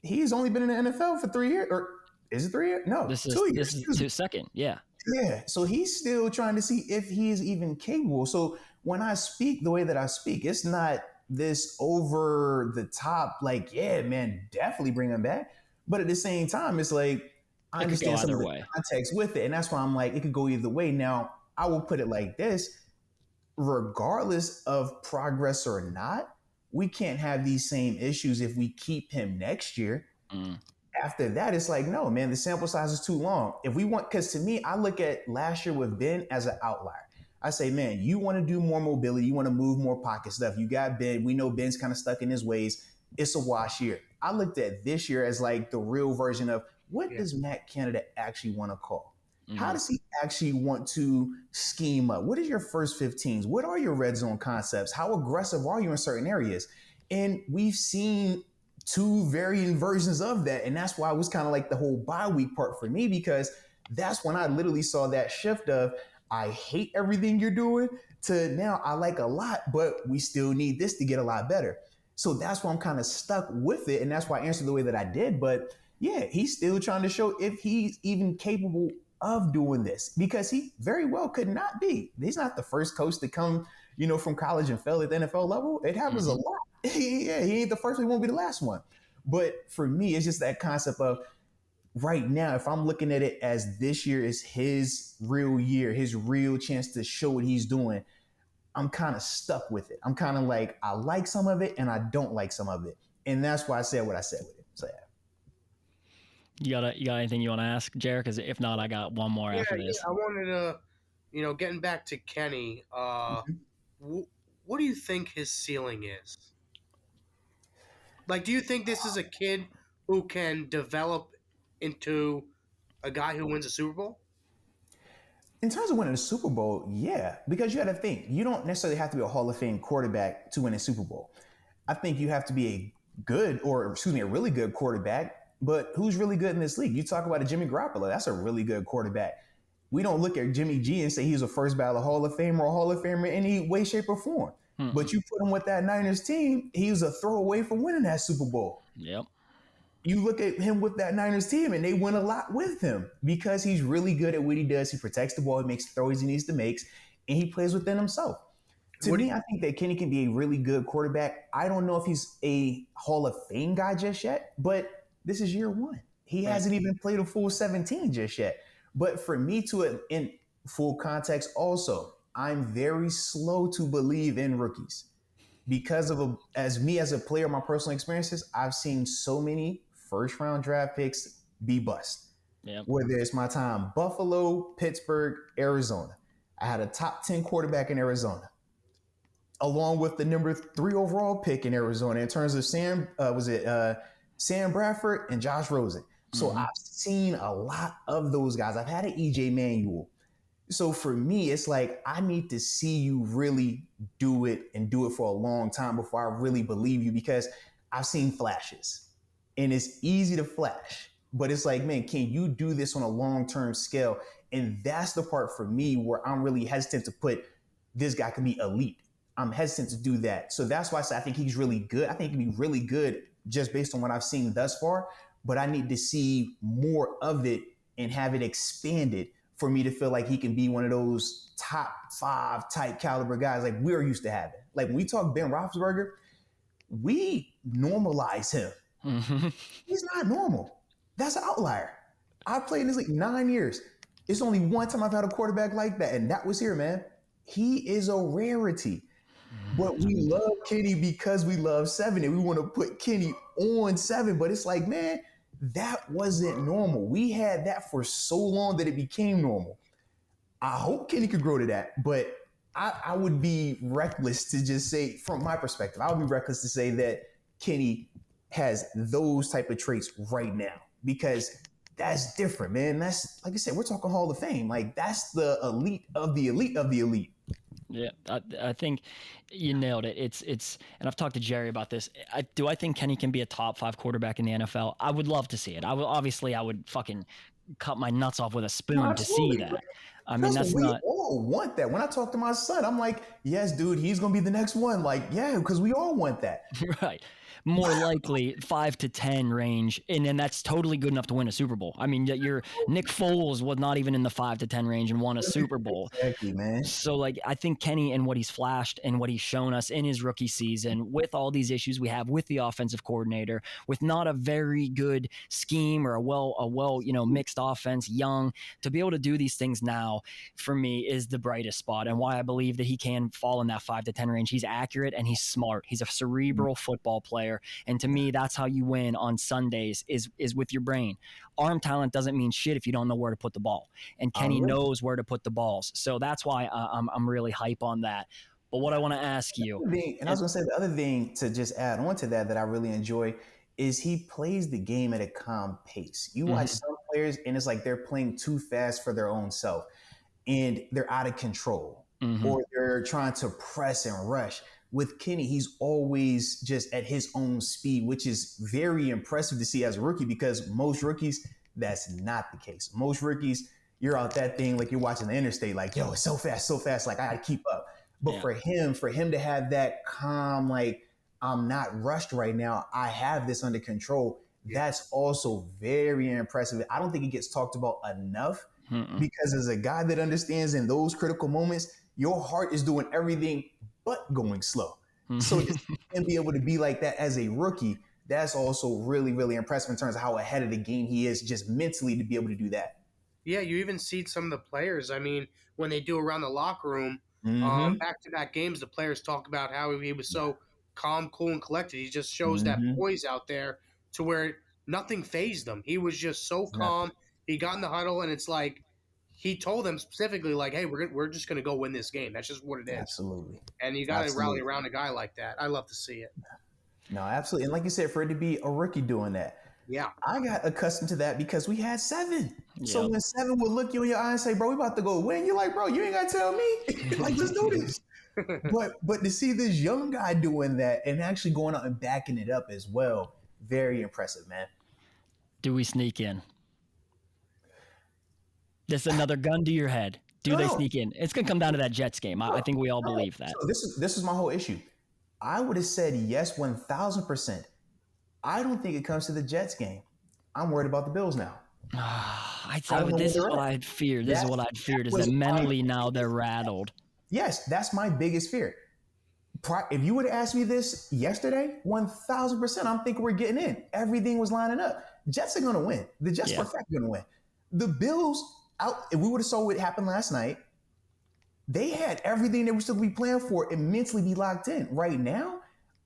he's only been in the NFL for 3 years. Or is it 3 years? No, 2 years. This is his second. Yeah. Yeah. So he's still trying to see if he is even capable. So when I speak the way that I speak, it's not this over the top, like, yeah, man, definitely bring him back. But at the same time, it's like, I understand some of the context with it. And that's why I'm like, it could go either way. Now, I will put it like this. Regardless of progress or not, we can't have these same issues if we keep him next year. After that, it's like, no, man, the sample size is too long. If we want, because to me, I look at last year with Ben as an outlier. I say, man, you want to do more mobility. You want to move more pocket stuff. You got Ben. We know Ben's kind of stuck in his ways. It's a wash year. I looked at this year as like the real version of what does Matt Canada actually want to call? How does he actually want to scheme up? What is your first 15s? What are your red zone concepts? How aggressive are you in certain areas? And we've seen two varying versions of that. And that's why it was kind of like the whole bye week part for me, because that's when I literally saw that shift of, I hate everything you're doing to now I like a lot, but we still need this to get a lot better. So that's why I'm kind of stuck with it. And that's why I answered the way that I did. But yeah, he's still trying to show if he's even capable of doing this, because he very well could not be. He's not the first coach to come, from college and fail at the NFL level. It happens a lot. Yeah, he ain't the first, he won't be the last one. But for me, it's just that concept of right now, if I'm looking at it as this year is his real year, his real chance to show what he's doing, I'm kind of stuck with it. I'm kind of like, I like some of it and I don't like some of it. And that's why I said what I said with it. So yeah. You got anything you want to ask, Jared? Because if not, I got one more after this. I wanted to, getting back to Kenny, what do you think his ceiling is? Like, do you think this is a kid who can develop into a guy who wins a Super Bowl? In terms of winning a Super Bowl, yeah, because you got to think, you don't necessarily have to be a Hall of Fame quarterback to win a Super Bowl. I think you have to be a really good quarterback. But who's really good in this league? You talk about a Jimmy Garoppolo. That's a really good quarterback. We don't look at Jimmy G and say he's a first ballot Hall of Famer or Hall of Famer in any way, shape, or form. But you put him with that Niners team, he was a throwaway from winning that Super Bowl. Yep. You look at him with that Niners team, and they win a lot with him because he's really good at what he does. He protects the ball, he makes the throws he needs to make, and he plays within himself. To me, I think that Kenny can be a really good quarterback. I don't know if he's a Hall of Fame guy just yet, but this is year one. He hasn't even played a full 17 just yet. But for me to, in full context also, I'm very slow to believe in rookies because of as a player, my personal experiences, I've seen so many first round draft picks be bust. Yep. Whether it's my time, Buffalo, Pittsburgh, Arizona. I had a top 10 quarterback in Arizona, along with the number 3 overall pick in Arizona in terms of Sam Bradford and Josh Rosen. So I've seen a lot of those guys. I've had an EJ Manuel. So for me, it's like, I need to see you really do it and do it for a long time before I really believe you, because I've seen flashes and it's easy to flash, but it's like, man, can you do this on a long-term scale? And that's the part for me where I'm really hesitant to put this guy can be elite. I'm hesitant to do that. So that's why I say I think he's really good. I think he can be really good just based on what I've seen thus far, but I need to see more of it and have it expanded for me to feel like he can be one of those top 5 type caliber guys like we're used to having. Like when we talk Ben Roethlisberger, we normalize him. Mm-hmm. He's not normal. That's an outlier. I played in this league 9 years. It's only one time I've had a quarterback like that, and that was here, man. He is a rarity. But we love Kenny because we love 7, and we want to put Kenny on 7. But it's like, man, that wasn't normal. We had that for so long that it became normal. I hope Kenny could grow to that, but I would be reckless to just say, from my perspective, I would be reckless to say that Kenny has those type of traits right now, because that's different, man. That's, like I said, we're talking Hall of Fame. Like, that's the elite of the elite of the elite. Yeah, I think you nailed it. It's, and I've talked to Jerry about this. Do I think Kenny can be a top 5 quarterback in the NFL? I would love to see it. I would fucking cut my nuts off with a spoon to see that. I mean, that's not. We all want that. When I talk to my son, I'm like, yes, dude, he's going to be the next one. Like, yeah, because we all want that. Right. More likely 5 to 10 range, and then that's totally good enough to win a Super Bowl. I mean, your Nick Foles was not even in the 5 to 10 range and won a Super Bowl. Exactly, man. So, like, I think Kenny and what he's flashed and what he's shown us in his rookie season, with all these issues we have with the offensive coordinator, with not a very good scheme or a well mixed offense, young, to be able to do these things now, for me, is the brightest spot, and why I believe that he can fall in that 5 to 10 range. He's accurate and he's smart. He's a cerebral football player. And to me, that's how you win on Sundays is with your brain. Arm talent doesn't mean shit if you don't know where to put the ball. And Kenny knows where to put the balls. So that's why I'm really hype on that. But what I want to ask you. And I was going to say, the other thing to just add on to that I really enjoy is he plays the game at a calm pace. You watch some players and it's like they're playing too fast for their own self and they're out of control or they're trying to press and rush. With Kenny, he's always just at his own speed, which is very impressive to see as a rookie, because most rookies, that's not the case. Most rookies, you're out that thing like you're watching the interstate, like, yo, it's so fast, like I gotta keep up. But for him to have that calm, like, I'm not rushed right now, I have this under control, that's also very impressive. I don't think it gets talked about enough because as a guy that understands in those critical moments, your heart is doing everything but going slow. So to be able to be like that as a rookie, that's also really, really impressive in terms of how ahead of the game he is just mentally to be able to do that. Yeah, you even see some of the players. I mean, when they do around the locker room, back-to-back games, the players talk about how he was so calm, cool, and collected. He just shows that poise out there to where nothing fazed him. He was just so calm. He got in the huddle, and it's like, he told them specifically, like, hey, we're just going to go win this game. That's just what it is. Absolutely. And you got to rally around a guy like that. I love to see it. No, absolutely. And like you said, for it to be a rookie doing that, I got accustomed to that because we had 7. Yep. So when 7 would look you in your eye and say, bro, we about to go win, you're like, bro, you ain't got to tell me. Like, let's do this. But to see this young guy doing that and actually going out and backing it up as well, very impressive, man. Do we sneak in? Just another gun to your head. Do they sneak in? It's going to come down to that Jets game. I think we all believe that. So this is my whole issue. I would have said yes 1,000%. I don't think it comes to the Jets game. I'm worried about the Bills now. This is what I'd feared. This is what I'd feared, is that mentally now they're rattled. Yes, that's my biggest fear. If you would have asked me this yesterday, 1,000%, I'm thinking we're getting in. Everything was lining up. Jets are going to win. The Jets for a fact are going to win. The Bills, if we would have saw what happened last night, they had everything they were still be playing for and mentally be locked in. Right now,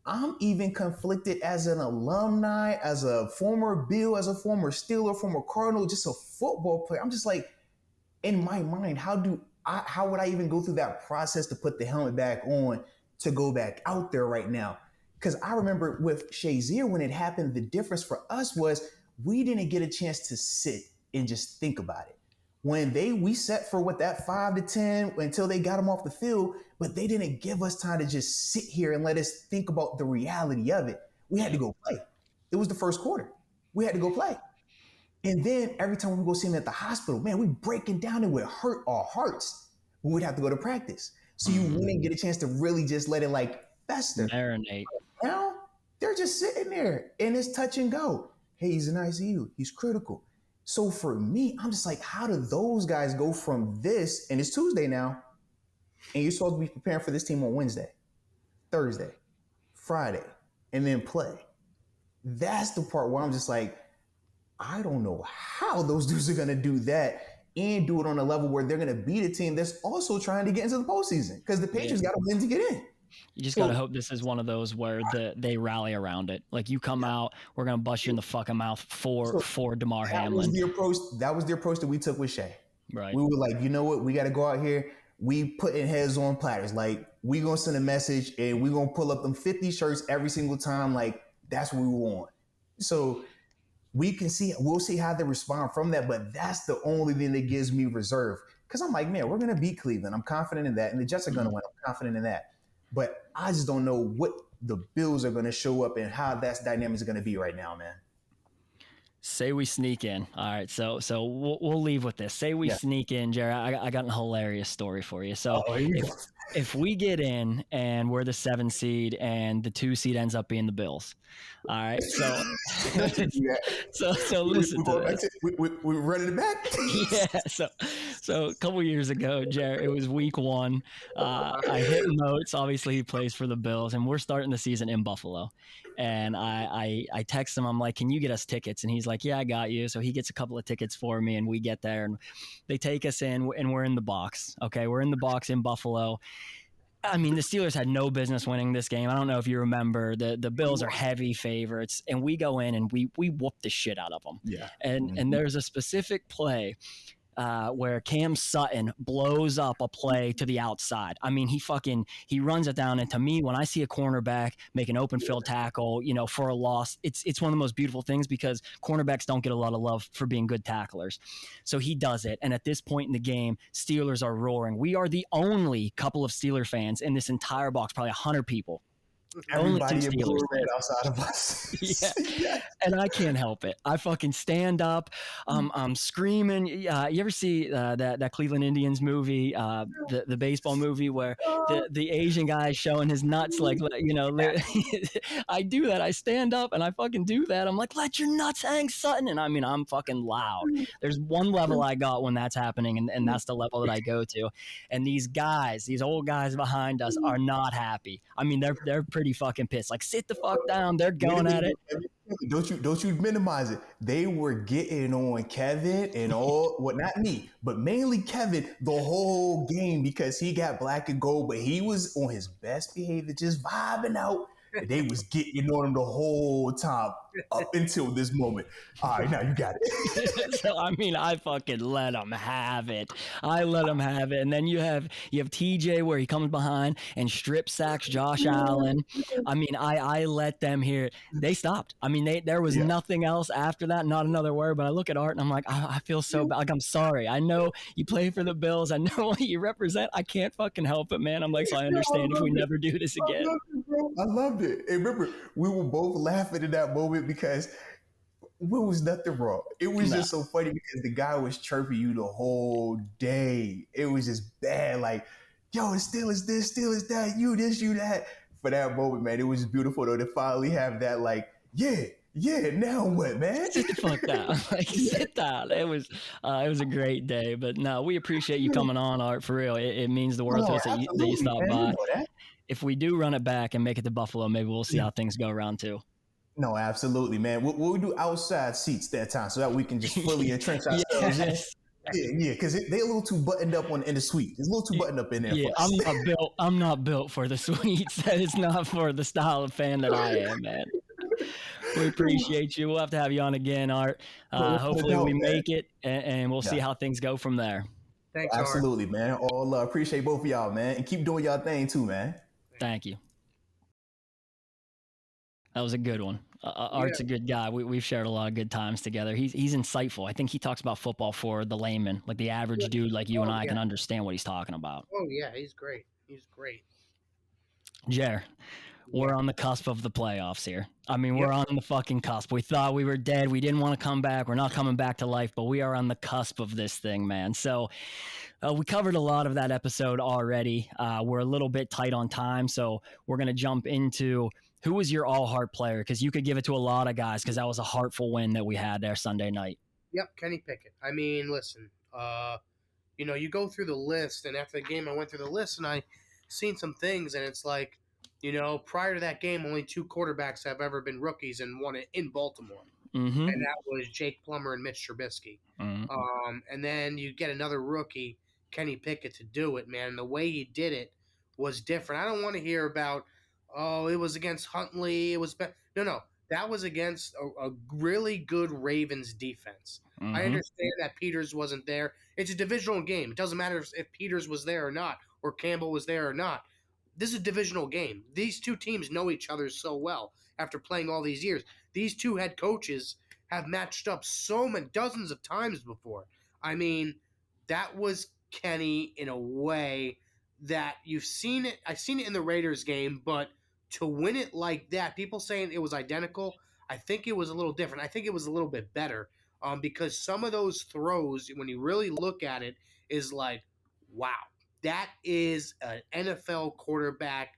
I'm even conflicted as an alumni, as a former Bill, as a former Steeler, former Cardinal, just a football player. I'm just like, in my mind, how would I even go through that process to put the helmet back on to go back out there right now? Because I remember with Shazier, when it happened, the difference for us was we didn't get a chance to sit and just think about it. When we set for that 5 to 10 until they got them off the field, but they didn't give us time to just sit here and let us think about the reality of it. We had to go play. It was the first quarter. We had to go play. And then every time we go see them at the hospital, man, we breaking down and would hurt our hearts. We would have to go to practice. So you wouldn't get a chance to really just let it like fester. Marinate. Now They're just sitting there and it's touch and go. Hey, he's an ICU. He's critical. So for me, I'm just like, how do those guys go from this, and it's Tuesday now, and you're supposed to be preparing for this team on Wednesday, Thursday, Friday, and then play. That's the part where I'm just like, I don't know how those dudes are going to do that and do it on a level where they're going to beat a team that's also trying to get into the postseason, because the Patriots got to win to get in. You just got to hope this is one of those where they rally around it. Like, you come out, we're going to bust you in the fucking mouth for DeMar Hamlin. That was the approach that we took with Shea. Right. We were like, you know what? We got to go out here. We putting heads on platters. Like, we going to send a message and we going to pull up them 50 shirts every single time. Like, that's what we want. So we'll see how they respond from that. But that's the only thing that gives me reserve. Because I'm like, man, we're going to beat Cleveland. I'm confident in that. And the Jets are going to win. I'm confident in that. But I just don't know what the Bills are going to show up and how that dynamic is going to be right now, man. Say we sneak in. All right, so we'll leave with this. Say we sneak in, Jared. I got a hilarious story for you. So if we get in and we're the 7 seed and the 2 seed ends up being the Bills, all right. So so listen to this. We're running it back. Yeah. So a couple years ago, Jared, it was week 1. I hit Moats. Obviously, he plays for the Bills, and we're starting the season in Buffalo. And I text him. I'm like, can you get us tickets? And he's like, yeah, I got you. So he gets a couple of tickets for me, and we get there, and they take us in, and we're in the box. Okay, we're in the box in Buffalo. I mean, the Steelers had no business winning this game. I don't know if you remember. The Bills are heavy favorites, and we go in and we whoop the shit out of them. Yeah. And there's a specific play where Cam Sutton blows up a play to the outside. I mean, he runs it down. And to me, when I see a cornerback make an open field tackle, for a loss, it's one of the most beautiful things, because cornerbacks don't get a lot of love for being good tacklers. So he does it. And at this point in the game, Steelers are roaring. We are the only couple of Steeler fans in this entire box, probably 100 people. Everybody in blue red outside of us. Yeah. And I can't help it. I fucking stand up. I'm screaming. You ever see that Cleveland Indians movie, the baseball movie, where the Asian guy is showing his nuts? Like, I do that. I stand up and I fucking do that. I'm like, let your nuts hang, Sutton. And I mean, I'm fucking loud. There's one level I got when that's happening, and that's the level that I go to. And these old guys behind us are not happy. I mean, they're pretty fucking pissed. Like, sit the fuck down. They're going at it. Don't you minimize it. They were getting on Kevin and not me, but mainly Kevin the whole game, because he got black and gold, but he was on his best behavior, just vibing out. And they was getting on him the whole time up until this moment. All right, now you got it. So, I mean, I fucking let them have it. And then you have TJ, where he comes behind and strip sacks Josh Allen. I mean, I let them hear it. They stopped. I mean, there was nothing else after that, not another word. But I look at Art and I'm like, I feel so bad. Like, I'm sorry. I know you play for the Bills. I know what you represent. I can't fucking help it, man. I'm like, so I understand if we never do this again. I loved it. And remember, we were both laughing in that moment because there was nothing wrong. It was just so funny because the guy was chirping you the whole day. It was just bad. Like, yo, it's still is this, still is that, you this, you that. For that moment, man, it was beautiful though to finally have that, like, yeah, now what, man? Sit the fuck down. Like, sit down. It was a great day. But no, we appreciate you coming on, Art, for real. It means the world to us that you stopped by. If we do run it back and make it to Buffalo, maybe we'll see how things go round 2. No, absolutely, man. We'll do outside seats that time so that we can just fully entrench ourselves in. Yeah, because they're a little too buttoned up in the suite. It's a little too buttoned up in there. Yeah, I'm not built for the suites. That is not for the style of fan that I am, man. We appreciate you. We'll have to have you on again, Art. Hopefully we make it, and we'll see how things go from there. Thanks, absolutely, Art. Man. All love. Appreciate both of y'all, man. And keep doing y'all thing too, man. Thank you. That was a good one. Art's a good guy. We've shared a lot of good times together. He's insightful. I think he talks about football for the layman, like the average dude like you and I can understand what he's talking about. Oh, yeah, he's great. Jer, we're on the cusp of the playoffs here. I mean, we're on the fucking cusp. We thought we were dead. We didn't want to come back. We're not coming back to life, but we are on the cusp of this thing, man. So we covered a lot of that episode already. We're a little bit tight on time, so we're going to jump into Who was your all-heart player? Because you could give it to a lot of guys because that was a heartful win that we had there Sunday night. Yep, Kenny Pickett. I mean, listen, you go through the list, and after the game, I went through the list, and I seen some things, and it's like, prior to that game, only 2 quarterbacks have ever been rookies and won it in Baltimore, Mm-hmm. and that was Jake Plummer and Mitch Trubisky. Mm-hmm. And then you get another rookie, Kenny Pickett, to do it, man. The way he did it was different. I don't want to hear about, it was against Huntley. It was no. That was against a really good Ravens defense. Mm-hmm. I understand that Peters wasn't there. It's a divisional game. It doesn't matter if Peters was there or not, or Campbell was there or not. This is a divisional game. These two teams know each other so well after playing all these years. These two head coaches have matched up so many dozens of times before. I mean, that was Kenny in a way that you've seen it. I've seen it in the Raiders game, but to win it like that, people saying it was identical, I think it was a little different. I think it was a little bit better because some of those throws, when you really look at it, is like, wow, that is an NFL quarterback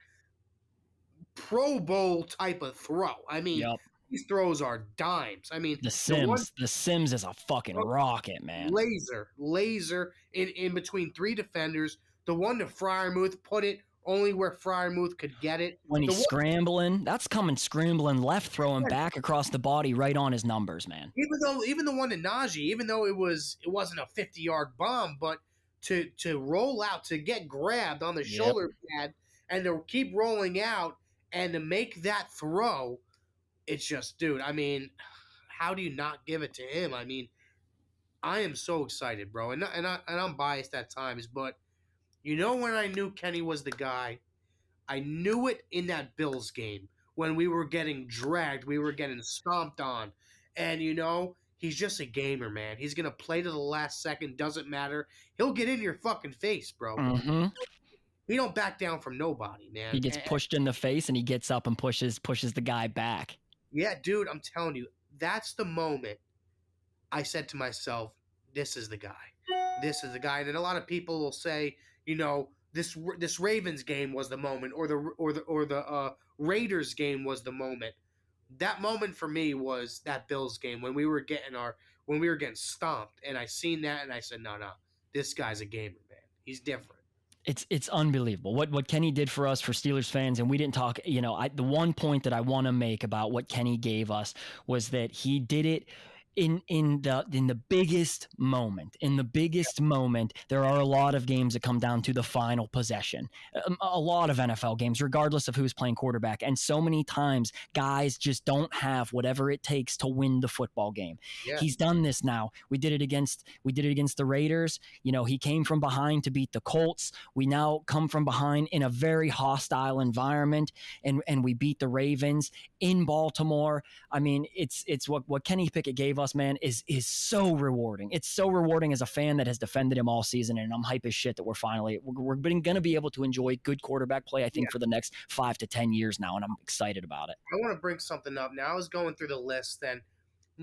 Pro Bowl type of throw. I mean, Yep. These throws are dimes. I mean, The Sims is a fucking rocket, man. Laser in between 3 defenders. The one to Freiermuth put it only where Freiermuth could get it. When he's scrambling, that's coming scrambling left, throwing back across the body right on his numbers, man. Even the one to Najee, even though it wasn't a 50-yard bomb, but to roll out, to get grabbed on the shoulder pad and to keep rolling out and to make that throw, it's just, dude, I mean, how do you not give it to him? I mean, I am so excited, bro. And I'm biased at times, but when I knew Kenny was the guy, I knew it in that Bills game when we were getting dragged, we were getting stomped on. And, he's just a gamer, man. He's going to play to the last second, doesn't matter. He'll get in your fucking face, bro. Mm-hmm. He don't back down from nobody, man. He gets pushed in the face and he gets up and pushes the guy back. Yeah, dude, I'm telling you, that's the moment I said to myself, this is the guy. This is the guy. And then a lot of people will say, this Ravens game was the moment, or the Raiders game was the moment. That moment for me was that Bills game when we were getting stomped, and I seen that and I said, no, this guy's a gamer, man. He's different. It's unbelievable what Kenny did for us, for Steelers fans. And we didn't talk, the one point that I want to make about what Kenny gave us was that he did it in the biggest moment. In the biggest moment, there are a lot of games that come down to the final possession. A lot of NFL games, regardless of who's playing quarterback. And so many times, guys just don't have whatever it takes to win the football game. Yeah. He's done this now. We did it against the Raiders. He came from behind to beat the Colts. We now come from behind in a very hostile environment, and we beat the Ravens in Baltimore. I mean, it's what Kenny Pickett gave us, man, is so rewarding. It's so rewarding as a fan that has defended him all season, and I'm hype as shit that we're going to be able to enjoy good quarterback play, I think, for the next 5 to 10 years now, and I'm excited about it. I want to bring something up now. I was going through the list, and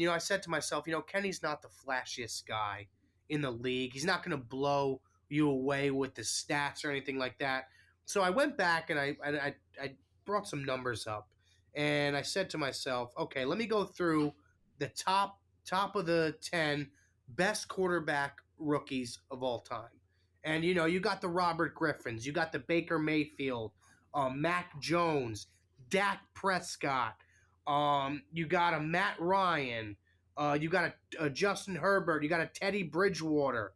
I said to myself, Kenny's not the flashiest guy in the league. He's not going to blow you away with the stats or anything like that. So I went back and I brought some numbers up, and I said to myself, okay, let me go through the top of the 10 best quarterback rookies of all time. And, you got the Robert Griffins, you got the Baker Mayfield, Mac Jones, Dak Prescott, you got a Matt Ryan, you got a Justin Herbert, you got a Teddy Bridgewater.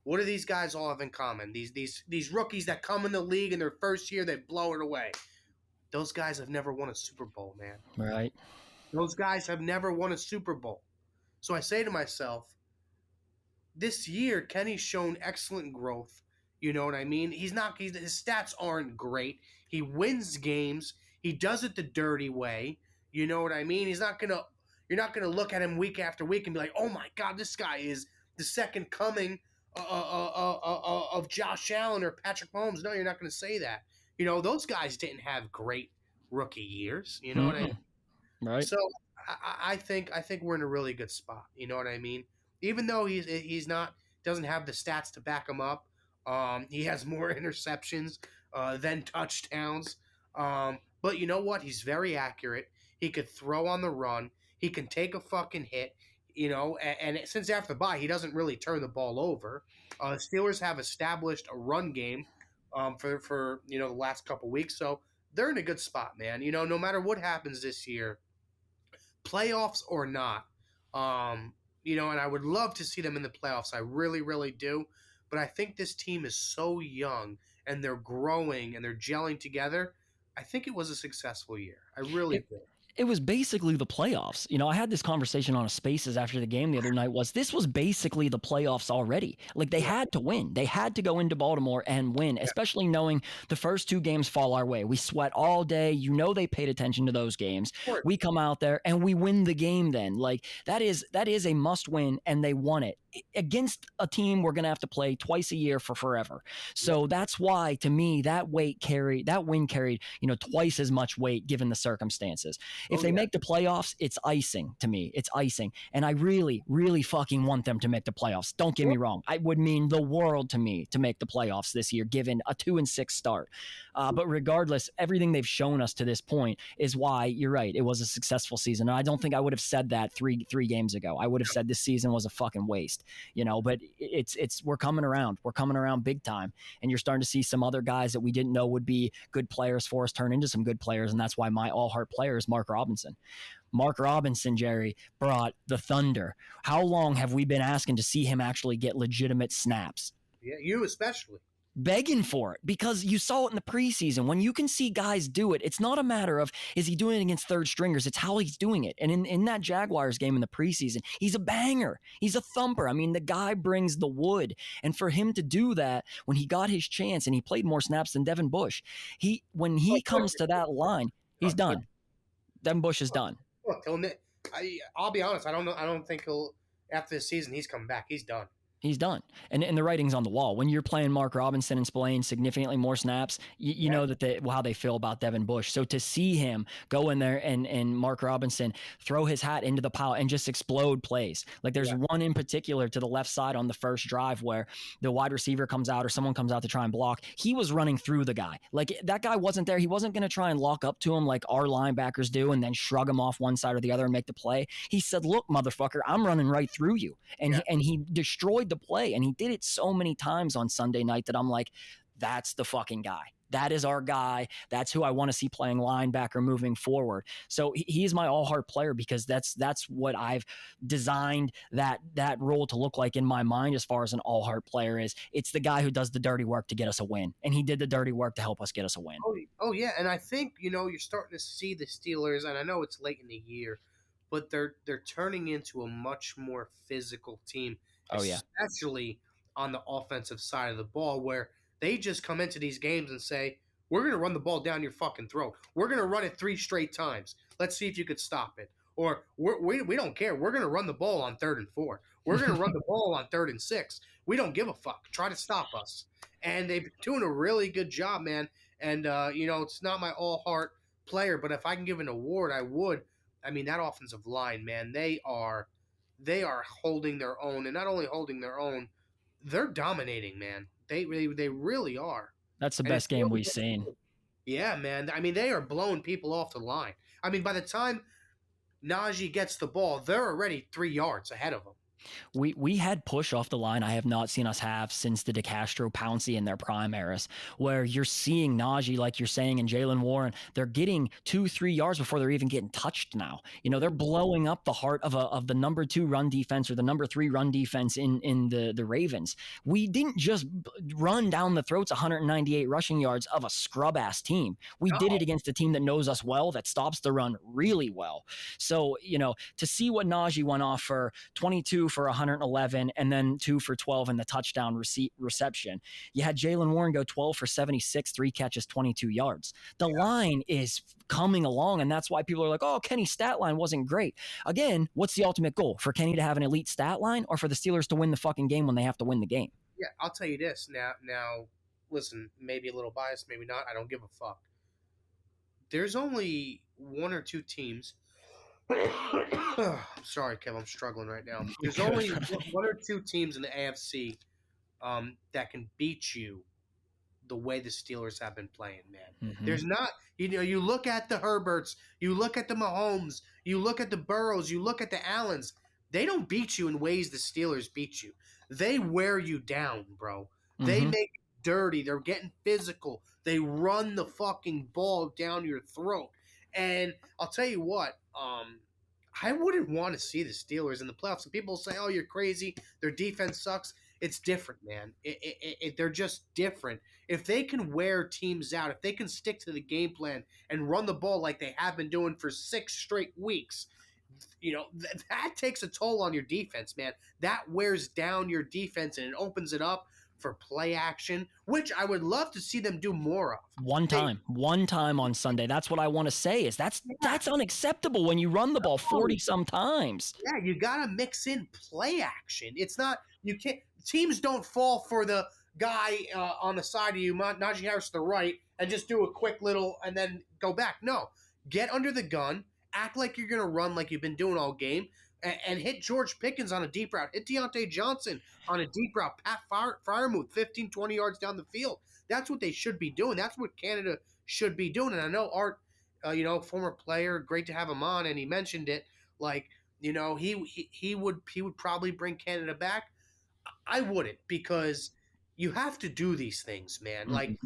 What do these guys all have in common? These rookies that come in the league in their first year, they blow it away. Those guys have never won a Super Bowl, man. Right. Those guys have never won a Super Bowl. So I say to myself, this year, Kenny's shown excellent growth. You know what I mean? His stats aren't great. He wins games. He does it the dirty way. You know what I mean? You're not gonna look at him week after week and be like, oh my God, this guy is the second coming of Josh Allen or Patrick Mahomes. No, you're not gonna say that. Those guys didn't have great rookie years. You know what I mean? Right. So I think we're in a really good spot. You know what I mean? Even though doesn't have the stats to back him up. He has more interceptions than touchdowns. But you know what? He's very accurate. He could throw on the run. He can take a fucking hit. And since after the bye, he doesn't really turn the ball over. Steelers have established a run game for the last couple weeks, so they're in a good spot, man. No matter what happens this year, playoffs or not, and I would love to see them in the playoffs. I really, really do. But I think this team is so young and they're growing and they're gelling together. I think it was a successful year. I really do. It was basically the playoffs. I had this conversation on a Spaces after the game the other night. This was basically the playoffs already. Like, they had to win. They had to go into Baltimore and win, especially knowing the first 2 games fall our way. We sweat all day. They paid attention to those games. We come out there and we win the game then. Like, that is a must win, and they won it against a team we're going to have to play twice a year for forever. So that's why, to me, that win carried, twice as much weight given the circumstances. If they make the playoffs, it's icing to me. It's icing. And I really, really fucking want them to make the playoffs. Don't get me wrong. It would mean the world to me to make the playoffs this year, given a 2-6 start. But regardless, everything they've shown us to this point is why you're right. It was a successful season. And I don't think I would have said that three games ago. I would have said this season was a fucking waste. But we're coming around. We're coming around big time. And you're starting to see some other guys that we didn't know would be good players for us turn into some good players. And that's why my all-heart player is Mark Robinson. Mark Robinson, Jerry, brought the thunder. How long have we been asking to see him actually get legitimate snaps? Yeah, you especially. Begging for it, because you saw it in the preseason. When you can see guys do it, it's not a matter of, is he doing it against third stringers? It's how he's doing it. And in that Jaguars game in the preseason, he's a banger. He's a thumper. I mean, the guy brings the wood. And for him to do that when he got his chance and he played more snaps than Devin Bush, when he comes to that line, he's done. Devin Bush is done. Look, I'll be honest. I don't know. I don't think he'll, after this season, he's coming back. He's done. He's done. And the writing's on the wall. When you're playing Mark Robinson and playing significantly more snaps, you know that how they feel about Devin Bush. So to see him go in there and Mark Robinson throw his hat into the pile and just explode plays. Like, there's one in particular to the left side on the first drive where the wide receiver comes out or someone comes out to try and block. He was running through the guy. Like, that guy wasn't there. He wasn't going to try and lock up to him like our linebackers do and then shrug him off one side or the other and make the play. He said, look, motherfucker, I'm running right through you. And he destroyed the play, and he did it so many times on Sunday night that I'm like, that's the fucking guy. That is our guy. That's who I want to see playing linebacker moving forward. So he's my all-heart player because that's what I've designed that role to look like in my mind as far as an all-heart player is. It's the guy who does the dirty work to get us a win, and he did the dirty work to help us get us a win. Oh yeah, and I think you're starting to see the Steelers, and I know it's late in the year, but they're turning into a much more physical team. Oh, yeah. Especially on the offensive side of the ball, where they just come into these games and say, we're going to run the ball down your fucking throat. We're going to run it 3 straight times. Let's see if you could stop it. Or we don't care. We're going to run the ball on 3rd and 4. We're going to run the ball on 3rd and 6. We don't give a fuck. Try to stop us. And they've been doing a really good job, man. And, it's not my all-heart player, but if I can give an award, I would. I mean, that offensive line, man, they are holding their own, and not only holding their own, they're dominating, man. They really are. That's the best game we've seen. Yeah, man. I mean, they are blowing people off the line. I mean, by the time Najee gets the ball, they're already 3 yards ahead of him. We had push off the line I have not seen us have since the DeCastro, Pouncey in their prime eras, where you're seeing Najee, like you're saying, and Jalen Warren, they're getting 2-3 yards before they're even getting touched now. They're blowing up the heart of the number 2 run defense or the number 3 run defense in the Ravens. We didn't just run down the throats 198 rushing yards of a scrub-ass team. We did it against a team that knows us well, that stops the run really well. So, to see what Najee went off for 22 for 111 and then 2 for 12 in the touchdown reception. You had Jalen Warren go 12 for 76, 3 catches, 22 yards. The line is coming along, and that's why people are like, oh, Kenny's stat line wasn't great. Again, what's the ultimate goal? For Kenny to have an elite stat line or for the Steelers to win the fucking game when they have to win the game? Yeah, I'll tell you this. Now, listen, maybe a little biased, maybe not. I don't give a fuck. There's only 1 or 2 teams. I'm sorry, Kev. I'm struggling right now. There's only 1 or 2 teams in the AFC that can beat you the way the Steelers have been playing, man. Mm-hmm. There's not, you look at the Herberts, you look at the Mahomes, you look at the Burrows, you look at the Allens. They don't beat you in ways the Steelers beat you. They wear you down, bro. They Mm-hmm. make you dirty. They're getting physical. They run the fucking ball down your throat. And I'll tell you what, I wouldn't want to see the Steelers in the playoffs. And people say, "Oh, you're crazy. Their defense sucks." It's different, man. They're just different. If they can wear teams out, if they can stick to the game plan and run the ball like they have been doing for 6 straight weeks, that takes a toll on your defense, man. That wears down your defense and it opens it up for play action, which I would love to see them do more of. One time on Sunday. That's what I want to say is that's unacceptable when you run the ball 40 sometimes. Yeah, you got to mix in play action. It's not, you can't, teams don't fall for the guy on the side of you, Najee Harris to the right, and just do a quick little and then go back. No, get under the gun, act like you're going to run like you've been doing all game, and hit George Pickens on a deep route. Hit Deontay Johnson on a deep route. Pat Freiermuth 15, 20 yards down the field. That's what they should be doing. That's what Canada should be doing. And I know Art, former player, great to have him on, and he mentioned it. Like, he would probably bring Canada back. I wouldn't, because you have to do these things, man. Mm-hmm. Like,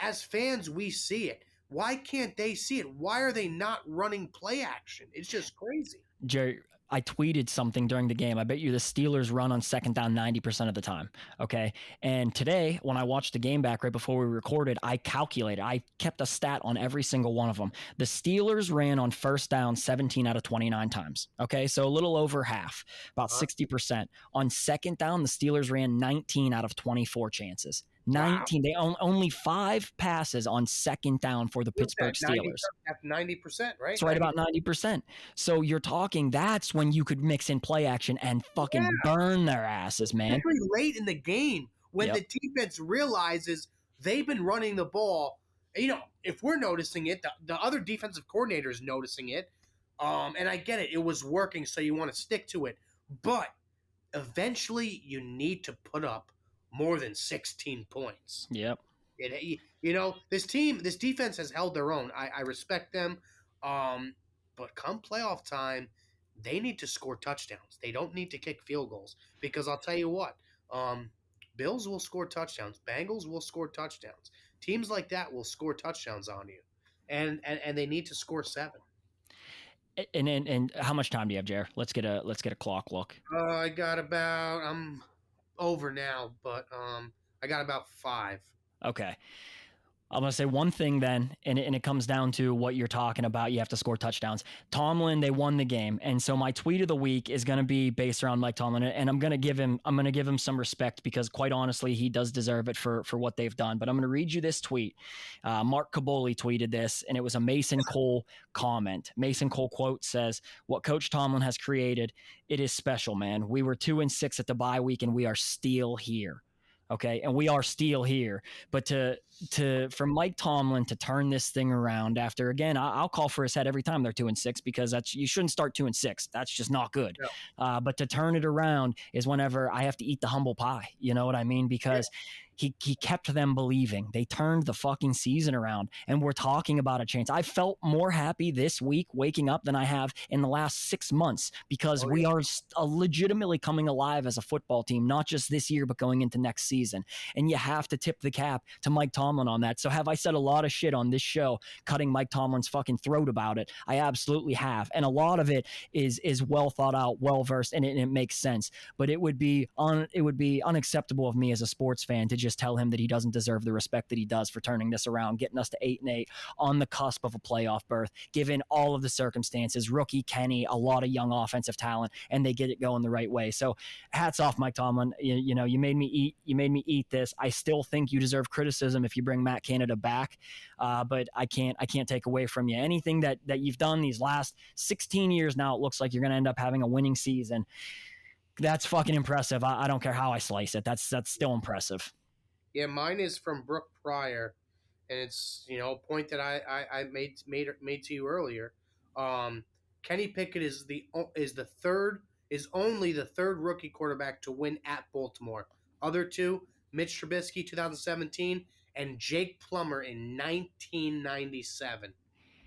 as fans, we see it. Why can't they see it? Why are they not running play action? It's just crazy. Jerry, I tweeted something during the game. I bet you the Steelers run on second down 90% of the time. Okay. And today, when I watched the game back right before we recorded, I calculated, I kept a stat on every single one of them. The Steelers ran on first down 17 out of 29 times. Okay. So a little over half, about 60%. On second down, the Steelers ran 19 out of 24 chances. 19. Wow. They only 5 passes on second down for the Pittsburgh Steelers. That's 90%, right? It's right about 90%. So you're talking, that's when you could mix in play action and fucking burn their asses, man. Especially late in the game when the defense realizes they've been running the ball. If we're noticing it, the other defensive coordinator is noticing it. And I get it. It was working, so you want to stick to it. But eventually you need to put up more than 16 points. Yep. This defense has held their own. I respect them. But come playoff time, they need to score touchdowns. They don't need to kick field goals, because I'll tell you what, Bills will score touchdowns. Bengals will score touchdowns. Teams like that will score touchdowns on you. And they need to score 7. And how much time do you have, Jer? Let's get a clock look. I got about, I'm over now, but I got about 5. Okay. I'm going to say one thing then, and it comes down to what you're talking about. You have to score touchdowns. Tomlin, they won the game. And so my tweet of the week is going to be based around Mike Tomlin. And I'm going to give him some respect, because quite honestly, he does deserve it for what they've done. But I'm going to read you this tweet. Mark Caboli tweeted this, and it was a Mason Cole comment. Mason Cole quote says, "What Coach Tomlin has created, it is special, man. We were 2-6 at the bye week, and we are still here." Okay. And we are still here, but for Mike Tomlin to turn this thing around after, again, I'll call for his head every time they're 2-6, because you shouldn't start 2-6. That's just not good. Yeah. But to turn it around is whenever I have to eat the humble pie. You know what I mean? Because he kept them believing. They turned the fucking season around, and we're talking about a chance. I felt more happy this week waking up than I have in the last 6 months, because we are legitimately coming alive as a football team, not just this year, but going into next season. And you have to tip the cap to Mike Tomlin on that. So have I said a lot of shit on this show, cutting Mike Tomlin's fucking throat about it? I absolutely have. And a lot of it is well thought out, well versed, and it makes sense. But it would be unacceptable of me as a sports fan to just tell him that he doesn't deserve the respect that he does for turning this around, getting us to 8-8 on the cusp of a playoff berth, given all of the circumstances, rookie Kenny, a lot of young offensive talent, and they get it going the right way. So hats off, Mike Tomlin. You made me eat this. I still think you deserve criticism if you bring Matt Canada back. But I can't take away from you anything that you've done these last 16 years. Now it looks like you're going to end up having a winning season. That's fucking impressive. I don't care how I slice it. That's still impressive. Yeah, mine is from Brooke Pryor, and it's a point that I made to you earlier. Kenny Pickett is only the third rookie quarterback to win at Baltimore. Other two, Mitch Trubisky 2017 and Jake Plummer in 1997.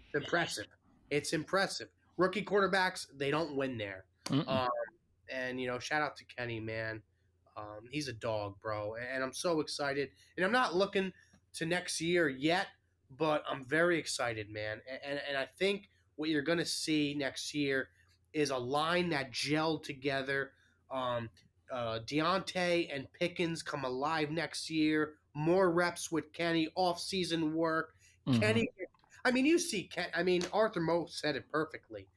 It's impressive. It's impressive. Rookie quarterbacks, they don't win there. And, shout out to Kenny, man. He's a dog, bro. And I'm so excited. And I'm not looking to next year yet, but I'm very excited, man. And I think what you're going to see next year is a line that gelled together. Deontay and Pickens come alive next year. More reps with Kenny, off-season work. Kenny, you see Arthur Moats said it perfectly.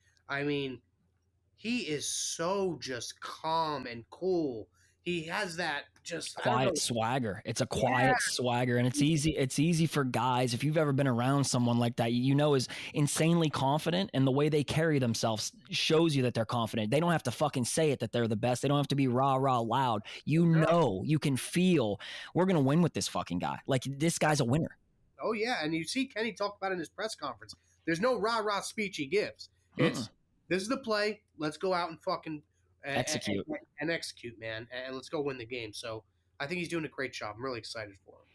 He is so just calm and cool. He has that just quiet swagger. It's a quiet swagger, and it's easy for guys. If you've ever been around someone like that, is insanely confident, and the way they carry themselves shows you that they're confident. They don't have to fucking say it that they're the best. They don't have to be rah loud. You can feel we're gonna win with this fucking guy. Like, this guy's a winner. Oh yeah, and you see Kenny talk about it in his press conference. There's no rah speech he gives. It's this is the play. Let's go out and fucking execute and execute, man, and let's go win the game. So I think he's doing a great job. I'm really excited for him.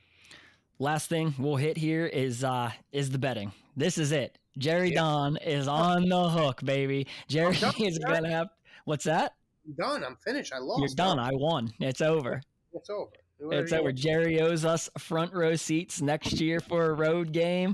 Last thing we'll hit here is the betting. This is it. Jerry Don is on the hook, baby. Jerry is gonna have. What's that? I'm done. I'm finished. I lost. You're done. I won. It's over. It's over. It's over. Jerry owes us front row seats next year for a road game.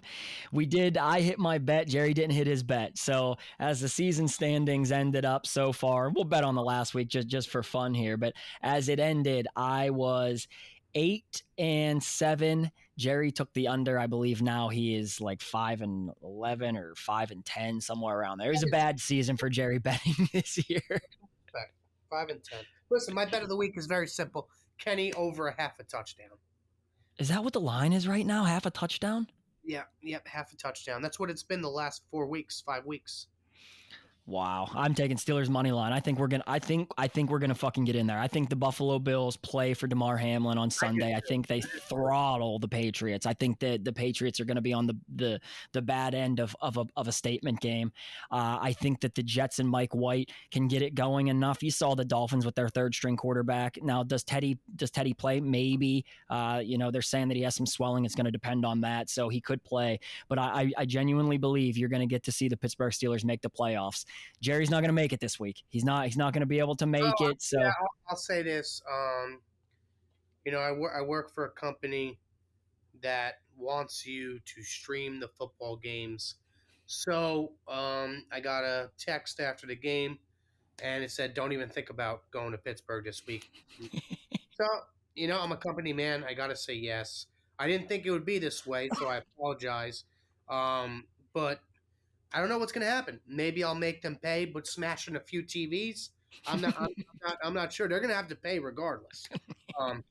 I hit my bet. Jerry didn't hit his bet. So as the season standings ended up so far, we'll bet on the last week just for fun here. But as it ended, I was 8-7. Jerry took the under. I believe now he is like 5-11 or 5-10, somewhere around there. It was a bad season for Jerry betting this year. 5-10. Listen, my bet of the week is very simple. Kenny over a half a touchdown. Is that what the line is right now? Half a touchdown? Yep, half a touchdown. That's what it's been the last 5 weeks. Wow, I'm taking Steelers money line. I think we're gonna fucking get in there. I think the Buffalo Bills play for Damar Hamlin on Sunday. I think they throttle the Patriots. I think that the Patriots are gonna be on the bad end of a statement game. I think that the Jets and Mike White can get it going enough. You saw the Dolphins with their third string quarterback. Now, does Teddy play? Maybe. They're saying that he has some swelling. It's gonna depend on that, so he could play. But I genuinely believe you're gonna get to see the Pittsburgh Steelers make the playoffs. Jerry's not going to make it this week. He's not going to be able to make it. So yeah, I'll say this. I work for a company that wants you to stream the football games. So I got a text after the game, and it said, "Don't even think about going to Pittsburgh this week." So I'm a company man. I got to say yes. I didn't think it would be this way, so I apologize. But I don't know what's going to happen. Maybe I'll make them pay, but smashing a few TVs. I'm not sure. They're going to have to pay regardless.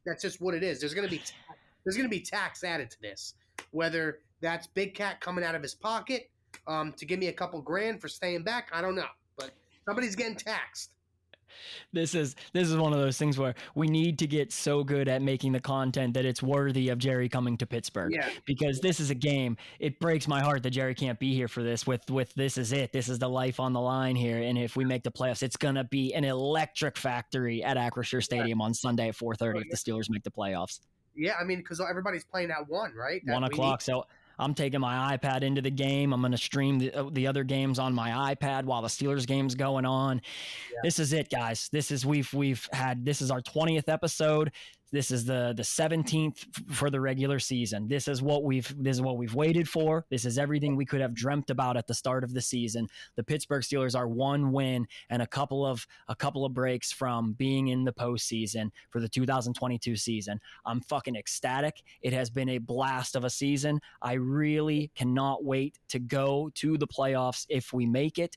That's just what it is. There's going to be tax added to this, whether that's Big Cat coming out of his pocket to give me a couple grand for staying back. I don't know, but somebody's getting taxed. This is one of those things where we need to get so good at making the content that it's worthy of Jerry coming to Pittsburgh. Yeah. Because this is a game. It breaks my heart that Jerry can't be here for this. With this is it. This is the life on the line here. And if we make the playoffs, it's gonna be an electric factory at Acrisure Stadium on Sunday at 4:30 if the Steelers make the playoffs. Yeah, because everybody's playing at 1, right? 1 o'clock. So I'm taking my iPad into the game. I'm going to stream the other games on my iPad while the Steelers game's going on. Yeah. This is it, guys. This is this is our 20th episode. This is the 17th for the regular season. This is what we've waited for. This is everything we could have dreamt about at the start of the season. The Pittsburgh Steelers are 1 win and a couple of breaks from being in the postseason for the 2022 season. I'm fucking ecstatic. It has been a blast of a season. I really cannot wait to go to the playoffs if we make it.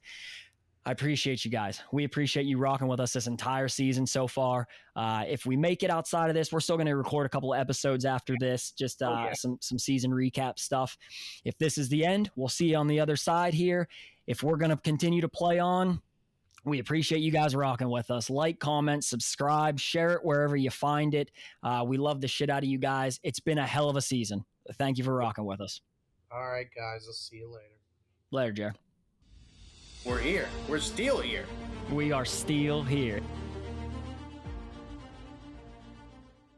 I appreciate you guys. We appreciate you rocking with us this entire season so far. If we make it outside of this, we're still going to record a couple of episodes after this, just some season recap stuff. If this is the end, we'll see you on the other side here. If we're going to continue to play on, we appreciate you guys rocking with us. Like, comment, subscribe, share it wherever you find it. We love the shit out of you guys. It's been a hell of a season. Thank you for rocking with us. All right, guys. I'll see you later. Later, Jer. We're here. We're still here. We are still here.